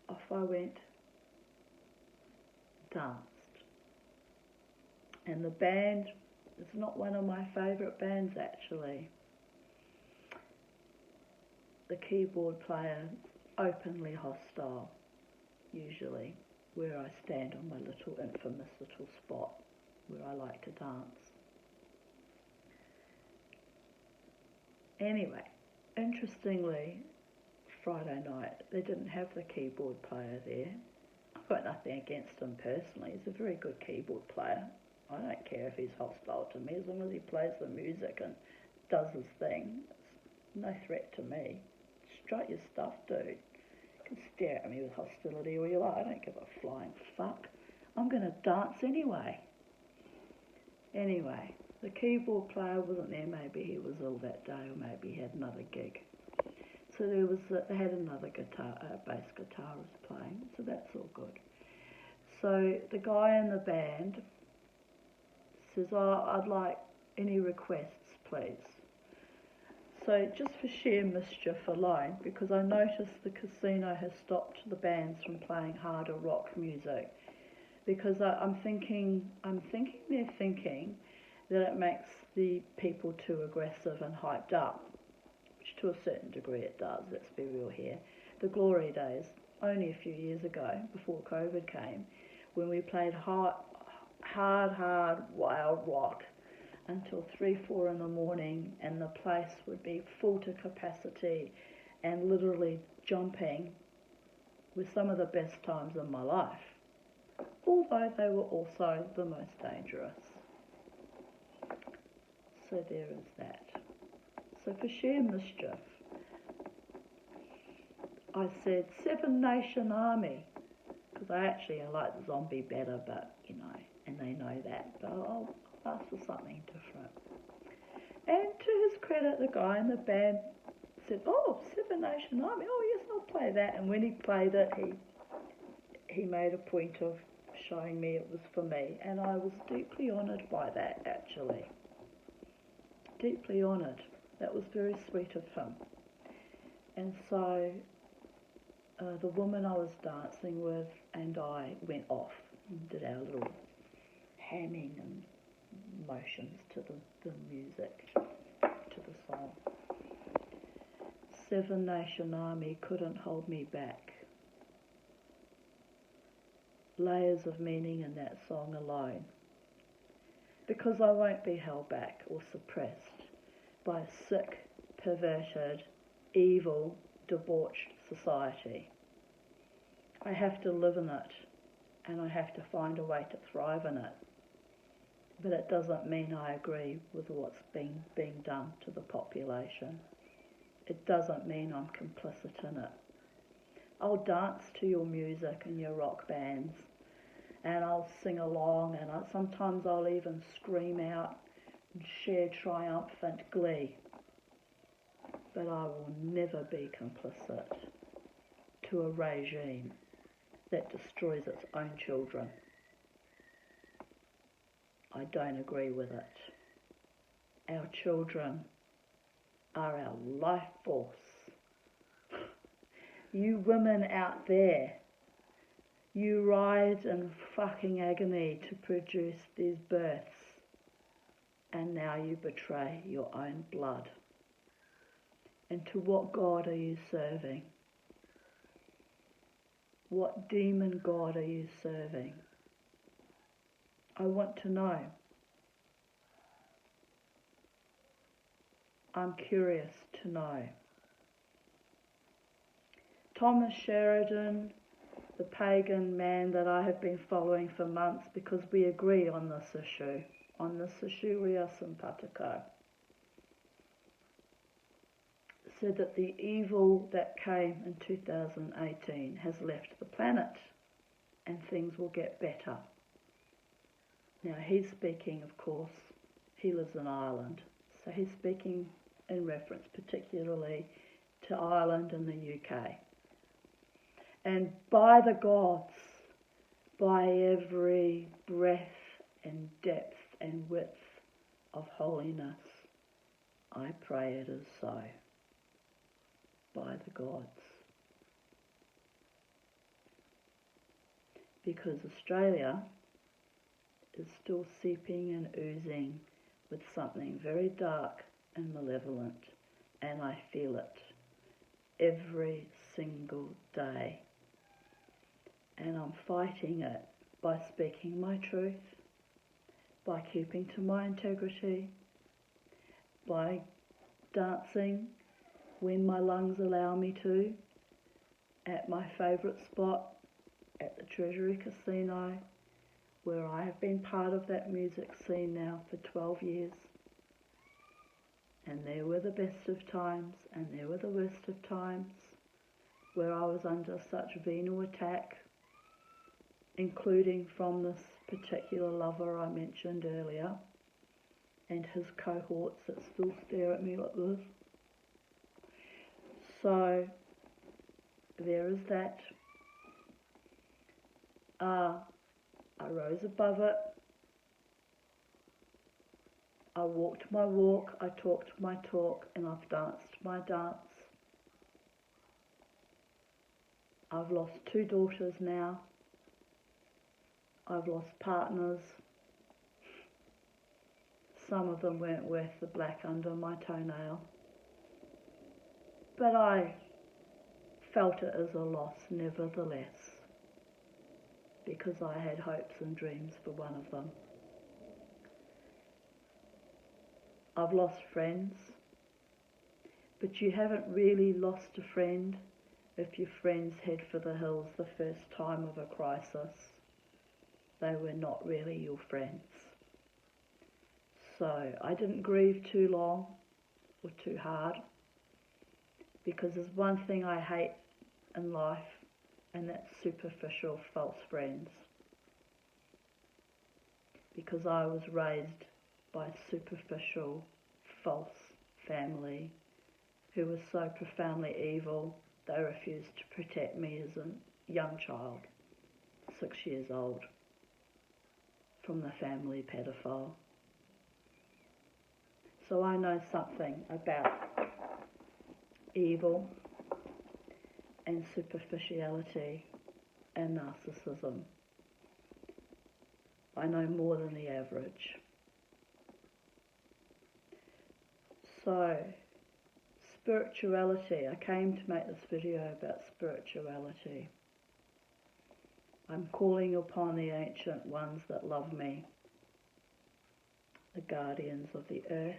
off I went, danced. And the band is not one of my favourite bands actually. The keyboard player openly hostile, usually, where I stand on my little infamous little spot where I like to dance. Anyway, interestingly, Friday night, they didn't have the keyboard player there. I've got nothing against him personally. He's a very good keyboard player. I don't care if he's hostile to me as long as he plays the music and does his thing. It's no threat to me. Strut your stuff, dude. You can stare at me with hostility all you like. I don't give a flying fuck. I'm going to dance anyway. Anyway, the keyboard player wasn't there. Maybe he was ill that day or maybe he had another gig. So they had another bass guitarist playing, so that's all good. So the guy in the band says, I'd like any requests, please. So just for sheer mischief alone, because I noticed the casino has stopped the bands from playing harder rock music, because I'm thinking they're thinking that it makes the people too aggressive and hyped up, which to a certain degree it does, let's be real here. The glory days, only a few years ago, before COVID came, when we played hard, wild rock until 3-4 in the morning, and the place would be full to capacity and literally jumping, were some of the best times in my life, although they were also the most dangerous. So there is that. So for sheer mischief, I said Seven Nation Army, because I like the Zombie better, but and they know that, but I'll ask for something different. And to his credit, the guy in the band said, Seven Nation Army, yes, I'll play that. And when he played it, he made a point of showing me it was for me, and I was deeply honoured by that, actually. Deeply honoured. That was very sweet of him. And so the woman I was dancing with and I went off and did our little hamming and motions to the music, to the song. Seven Nation Army couldn't hold me back. Layers of meaning in that song alone. Because I won't be held back or suppressed by a sick, perverted, evil, debauched society. I have to live in it, and I have to find a way to thrive in it. But it doesn't mean I agree with what's being done to the population. It doesn't mean I'm complicit in it. I'll dance to your music and your rock bands, and I'll sing along, and sometimes I'll even scream out and share triumphant glee. But I will never be complicit to a regime that destroys its own children. I don't agree with it. Our children are our life force. You women out there, you writhe in fucking agony to produce these births, and now you betray your own blood. And to what God are you serving? What demon God are you serving? I want to know. I'm curious to know. Thomas Sheridan, the pagan man that I have been following for months because we agree on this issue. On this issue, we are simpatico. Said that the evil that came in 2018 has left the planet and things will get better. Now he's speaking, of course, he lives in Ireland, so he's speaking in reference particularly to Ireland and the UK. And by the gods, by every breath and depth and width of holiness, I pray it is so. By the gods. Because Australia is still seeping and oozing with something very dark and malevolent, and I feel it every single day. And I'm fighting it by speaking my truth, by keeping to my integrity, by dancing when my lungs allow me to, at my favourite spot, at the Treasury Casino, where I have been part of that music scene now for 12 years. And there were the best of times, and there were the worst of times, where I was under such venal attack, including from this particular lover I mentioned earlier, and his cohorts that still stare at me like this. So, there is that. I rose above it. I walked my walk, I talked my talk, and I've danced my dance. I've lost 2 daughters now. I've lost partners. Some of them weren't worth the black under my toenail. But I felt it as a loss nevertheless, because I had hopes and dreams for one of them. I've lost friends, but you haven't really lost a friend if your friends head for the hills the first time of a crisis. They were not really your friends. So I didn't grieve too long or too hard, because there's one thing I hate in life, and that's superficial false friends. Because I was raised by a superficial, false family who was so profoundly evil they refused to protect me as a young child, 6 years old, from the family pedophile. So I know something about evil and superficiality and narcissism. I know more than the average. So, spirituality. I came to make this video about spirituality. I'm calling upon the ancient ones that love me, the guardians of the earth,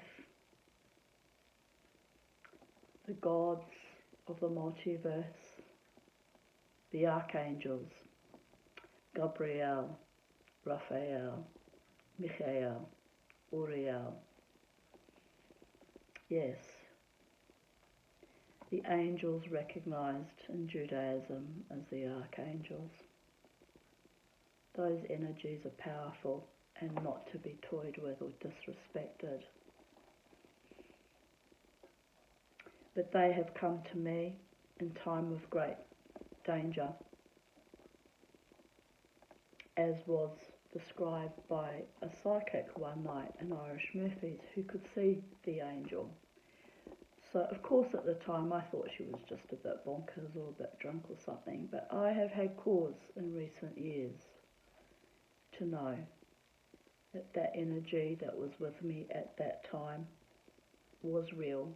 the gods of the multiverse, the archangels, Gabriel, Raphael, Michael, Uriel. Yes, the angels recognized in Judaism as the archangels. Those energies are powerful and not to be toyed with or disrespected. But they have come to me in time of great danger, as was described by a psychic one night in Irish Murphys who could see the angel. So of course at the time I thought she was just a bit bonkers or a bit drunk or something, but I have had cause in recent years to know that that energy that was with me at that time was real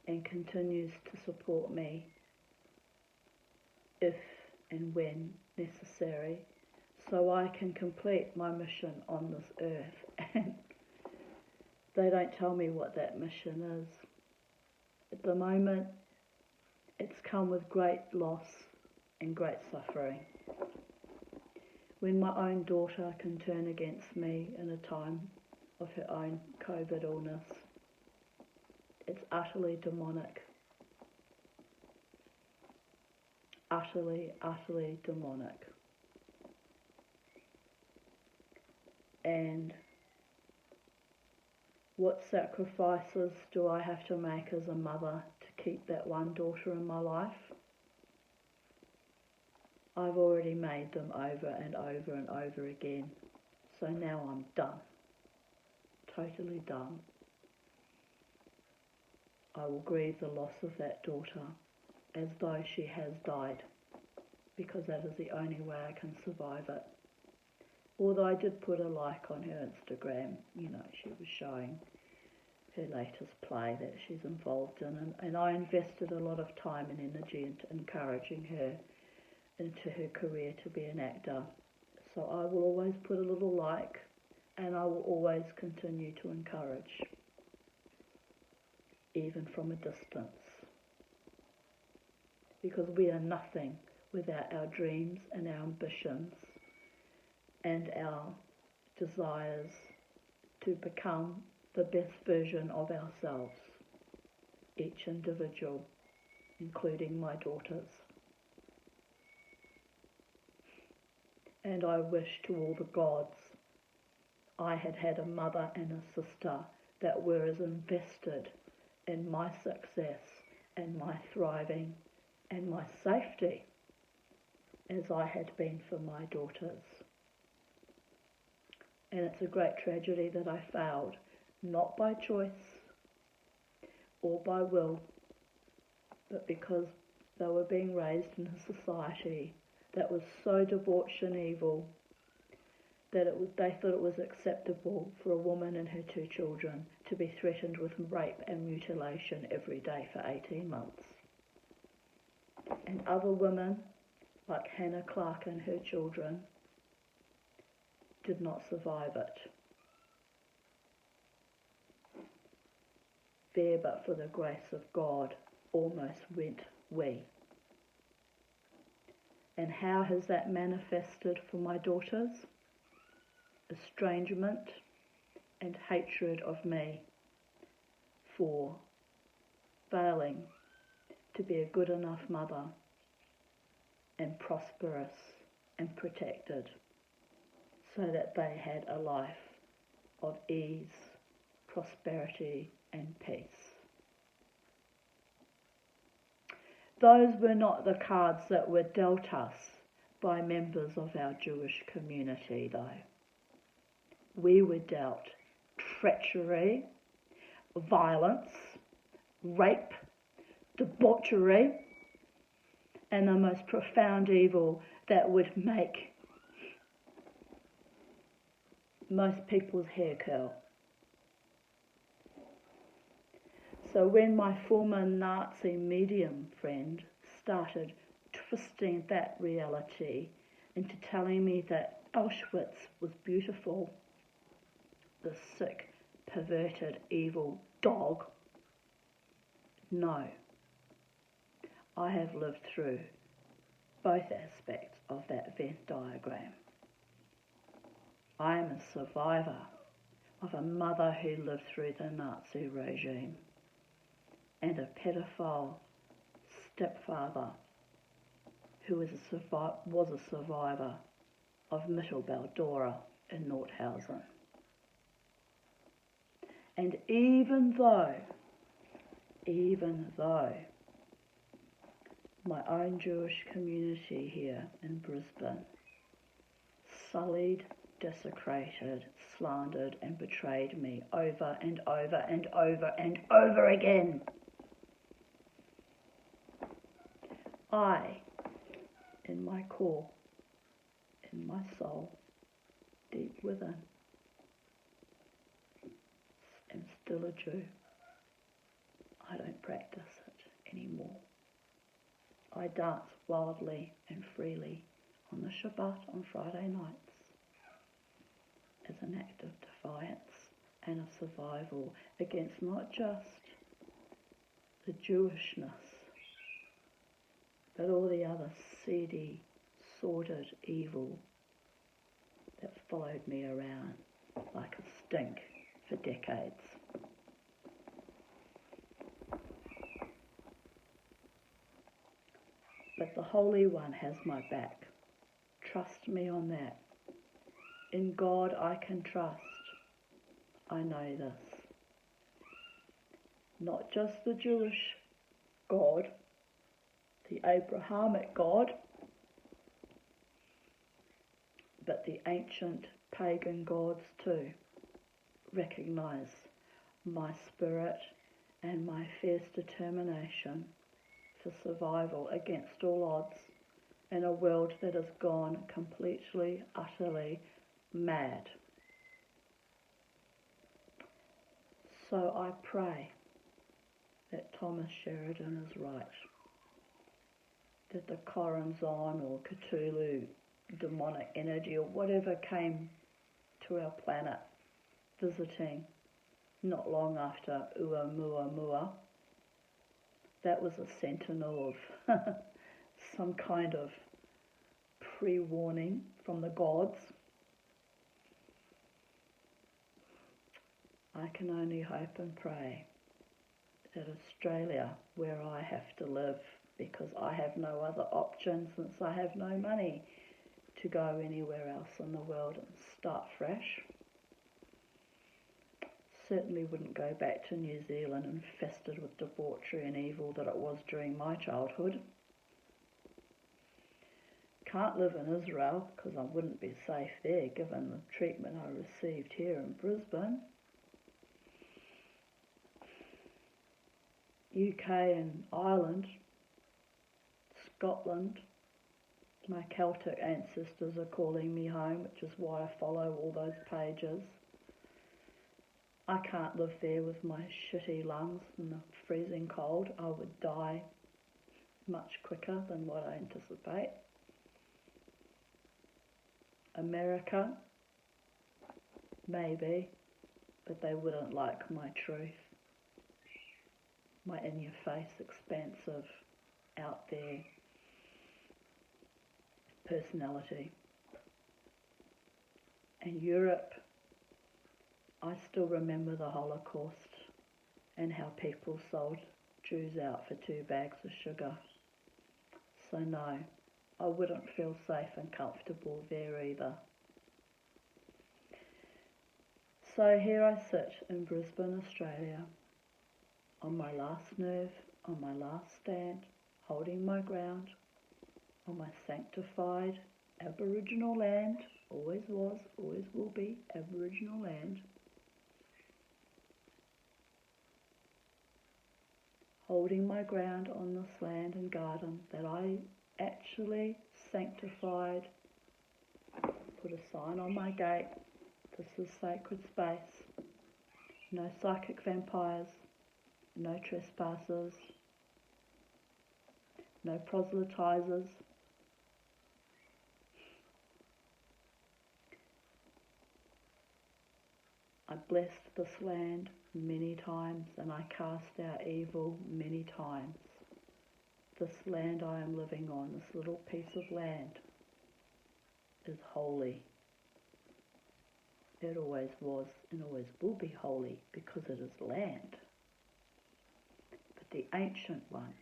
and continues to support me if and when necessary, so I can complete my mission on this earth. And they don't tell me what that mission is. At the moment, it's come with great loss and great suffering. When my own daughter can turn against me in a time of her own COVID illness, it's utterly demonic. Utterly, utterly demonic. And what sacrifices do I have to make as a mother to keep that one daughter in my life? I've already made them over and over and over again. So now I'm done. Totally done. I will grieve the loss of that daughter as though she has died, because that is the only way I can survive it. Although I did put a like on her Instagram, she was showing her latest play that she's involved in, and I invested a lot of time and energy into encouraging her into her career to be an actor. So I will always put a little like, and I will always continue to encourage, even from a distance. Because we are nothing without our dreams and our ambitions and our desires to become the best version of ourselves, each individual, including my daughters. And I wish to all the gods I had had a mother and a sister that were as invested in my success and my thriving and my safety as I had been for my daughters. And it's a great tragedy that I failed, not by choice or by will, but because they were being raised in a society that was so debauched and evil that they thought it was acceptable for a woman and her 2 children to be threatened with rape and mutilation every day for 18 months. And other women, like Hannah Clark and her children, did not survive it. There, but for the grace of God, almost went we. And how has that manifested for my daughters? Estrangement and hatred of me for failing to be a good enough mother and prosperous and protected, so that they had a life of ease, prosperity and peace. Those were not the cards that were dealt us by members of our Jewish community, though. We were dealt treachery violence, rape, debauchery, and the most profound evil that would make most people's hair curl. So when my former Nazi medium friend started twisting that reality into telling me that Auschwitz was beautiful, the sick, perverted, evil dog, no. I have lived through both aspects of that Venn diagram. I am a survivor of a mother who lived through the Nazi regime and a pedophile stepfather who was a survivor of Mittelbau-Dora in Nordhausen. And even though my own Jewish community here in Brisbane sullied, desecrated, slandered and betrayed me over and over and over and over again, I, in my core, in my soul, deep within, am still a Jew. I don't practice it anymore. I dance wildly and freely on the Shabbat on Friday nights as an act of defiance and of survival against not just the Jewishness, but all the other seedy, sordid evil that followed me around like a stink for decades. But the Holy One has my back. Trust me on that. In God I can trust. I know this. Not just the Jewish God, the Abrahamic God, but the ancient pagan gods too recognize my spirit and my fierce determination for survival against all odds in a world that has gone completely, utterly mad. So I pray that Thomas Sheridan is right, that the Corazon or Cthulhu demonic energy or whatever came to our planet visiting not long after Oumuamua, that was a sentinel of some kind of pre-warning from the gods. I can only hope and pray that Australia, where I have to live, because I have no other option since I have no money to go anywhere else in the world and start fresh. Certainly wouldn't go back to New Zealand infested with debauchery and evil that it was during my childhood. Can't live in Israel because I wouldn't be safe there given the treatment I received here in Brisbane. UK and Ireland, Scotland, my Celtic ancestors are calling me home, which is why I follow all those pages. I can't live there with my shitty lungs and the freezing cold. I would die much quicker than what I anticipate. America, maybe, but they wouldn't like my truth, my in-your-face, expansive, out there personality. And Europe, I still remember the Holocaust and how people sold Jews out for 2 bags of sugar. So no, I wouldn't feel safe and comfortable there either. So here I sit in Brisbane, Australia, on my last nerve, on my last stand, holding my ground, on my sanctified Aboriginal land, always was, always will be Aboriginal land, holding my ground on this land and garden that I actually sanctified, put a sign on my gate, this is sacred space, no psychic vampires, no trespassers, no proselytizers. I blessed this land many times and I cast out evil many times. This land I am living on, this little piece of land, is holy. It always was and always will be holy because it is land. But the ancient ones,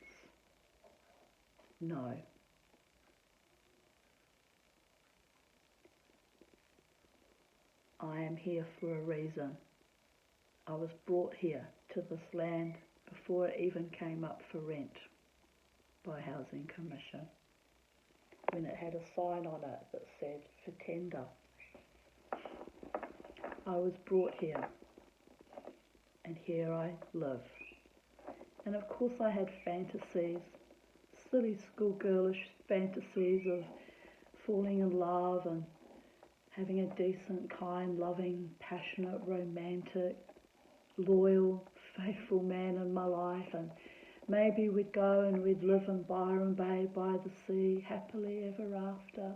no. I am here for a reason. I was brought here to this land before it even came up for rent by Housing Commission, when it had a sign on it that said for tender. I was brought here and here I live. And of course I had fantasies, silly schoolgirlish fantasies of falling in love and having a decent, kind, loving, passionate, romantic, loyal, faithful man in my life, and maybe we'd go and we'd live in Byron Bay by the sea, happily ever after,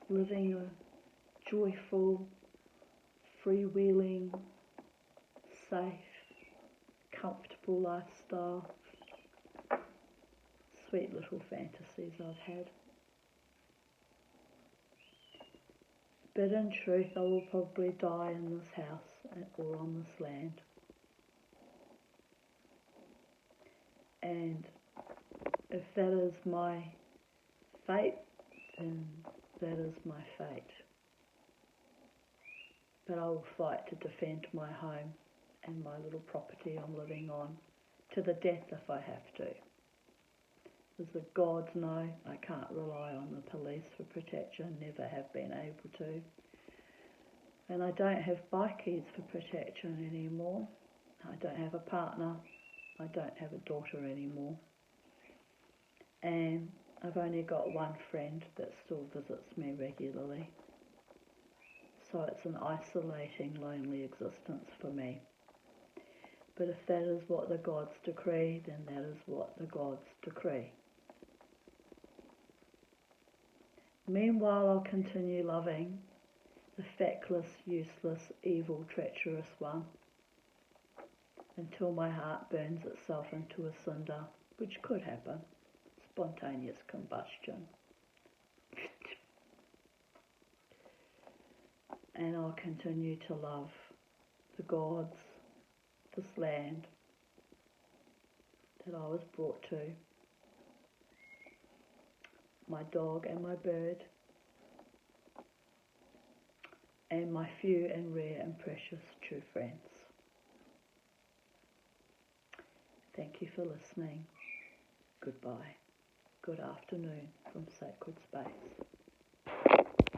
living a joyful, freewheeling, safe, comfortable lifestyle. Sweet little fantasies I've had. But in truth, I will probably die in this house or on this land. And if that is my fate, then that is my fate. But I will fight to defend my home and my little property I'm living on to the death if I have to. As the gods know, I can't rely on the police for protection, never have been able to. And I don't have bikies for protection anymore. I don't have a partner. I don't have a daughter anymore. And I've only got one friend that still visits me regularly. So it's an isolating, lonely existence for me. But if that is what the gods decree, then that is what the gods decree. Meanwhile, I'll continue loving the feckless, useless, evil, treacherous one until my heart burns itself into a cinder, which could happen, spontaneous combustion. And I'll continue to love the gods, this land that I was brought to, my dog and my bird, and my few and rare and precious true friends. Thank you for listening. Goodbye. Good afternoon from Sacred Space.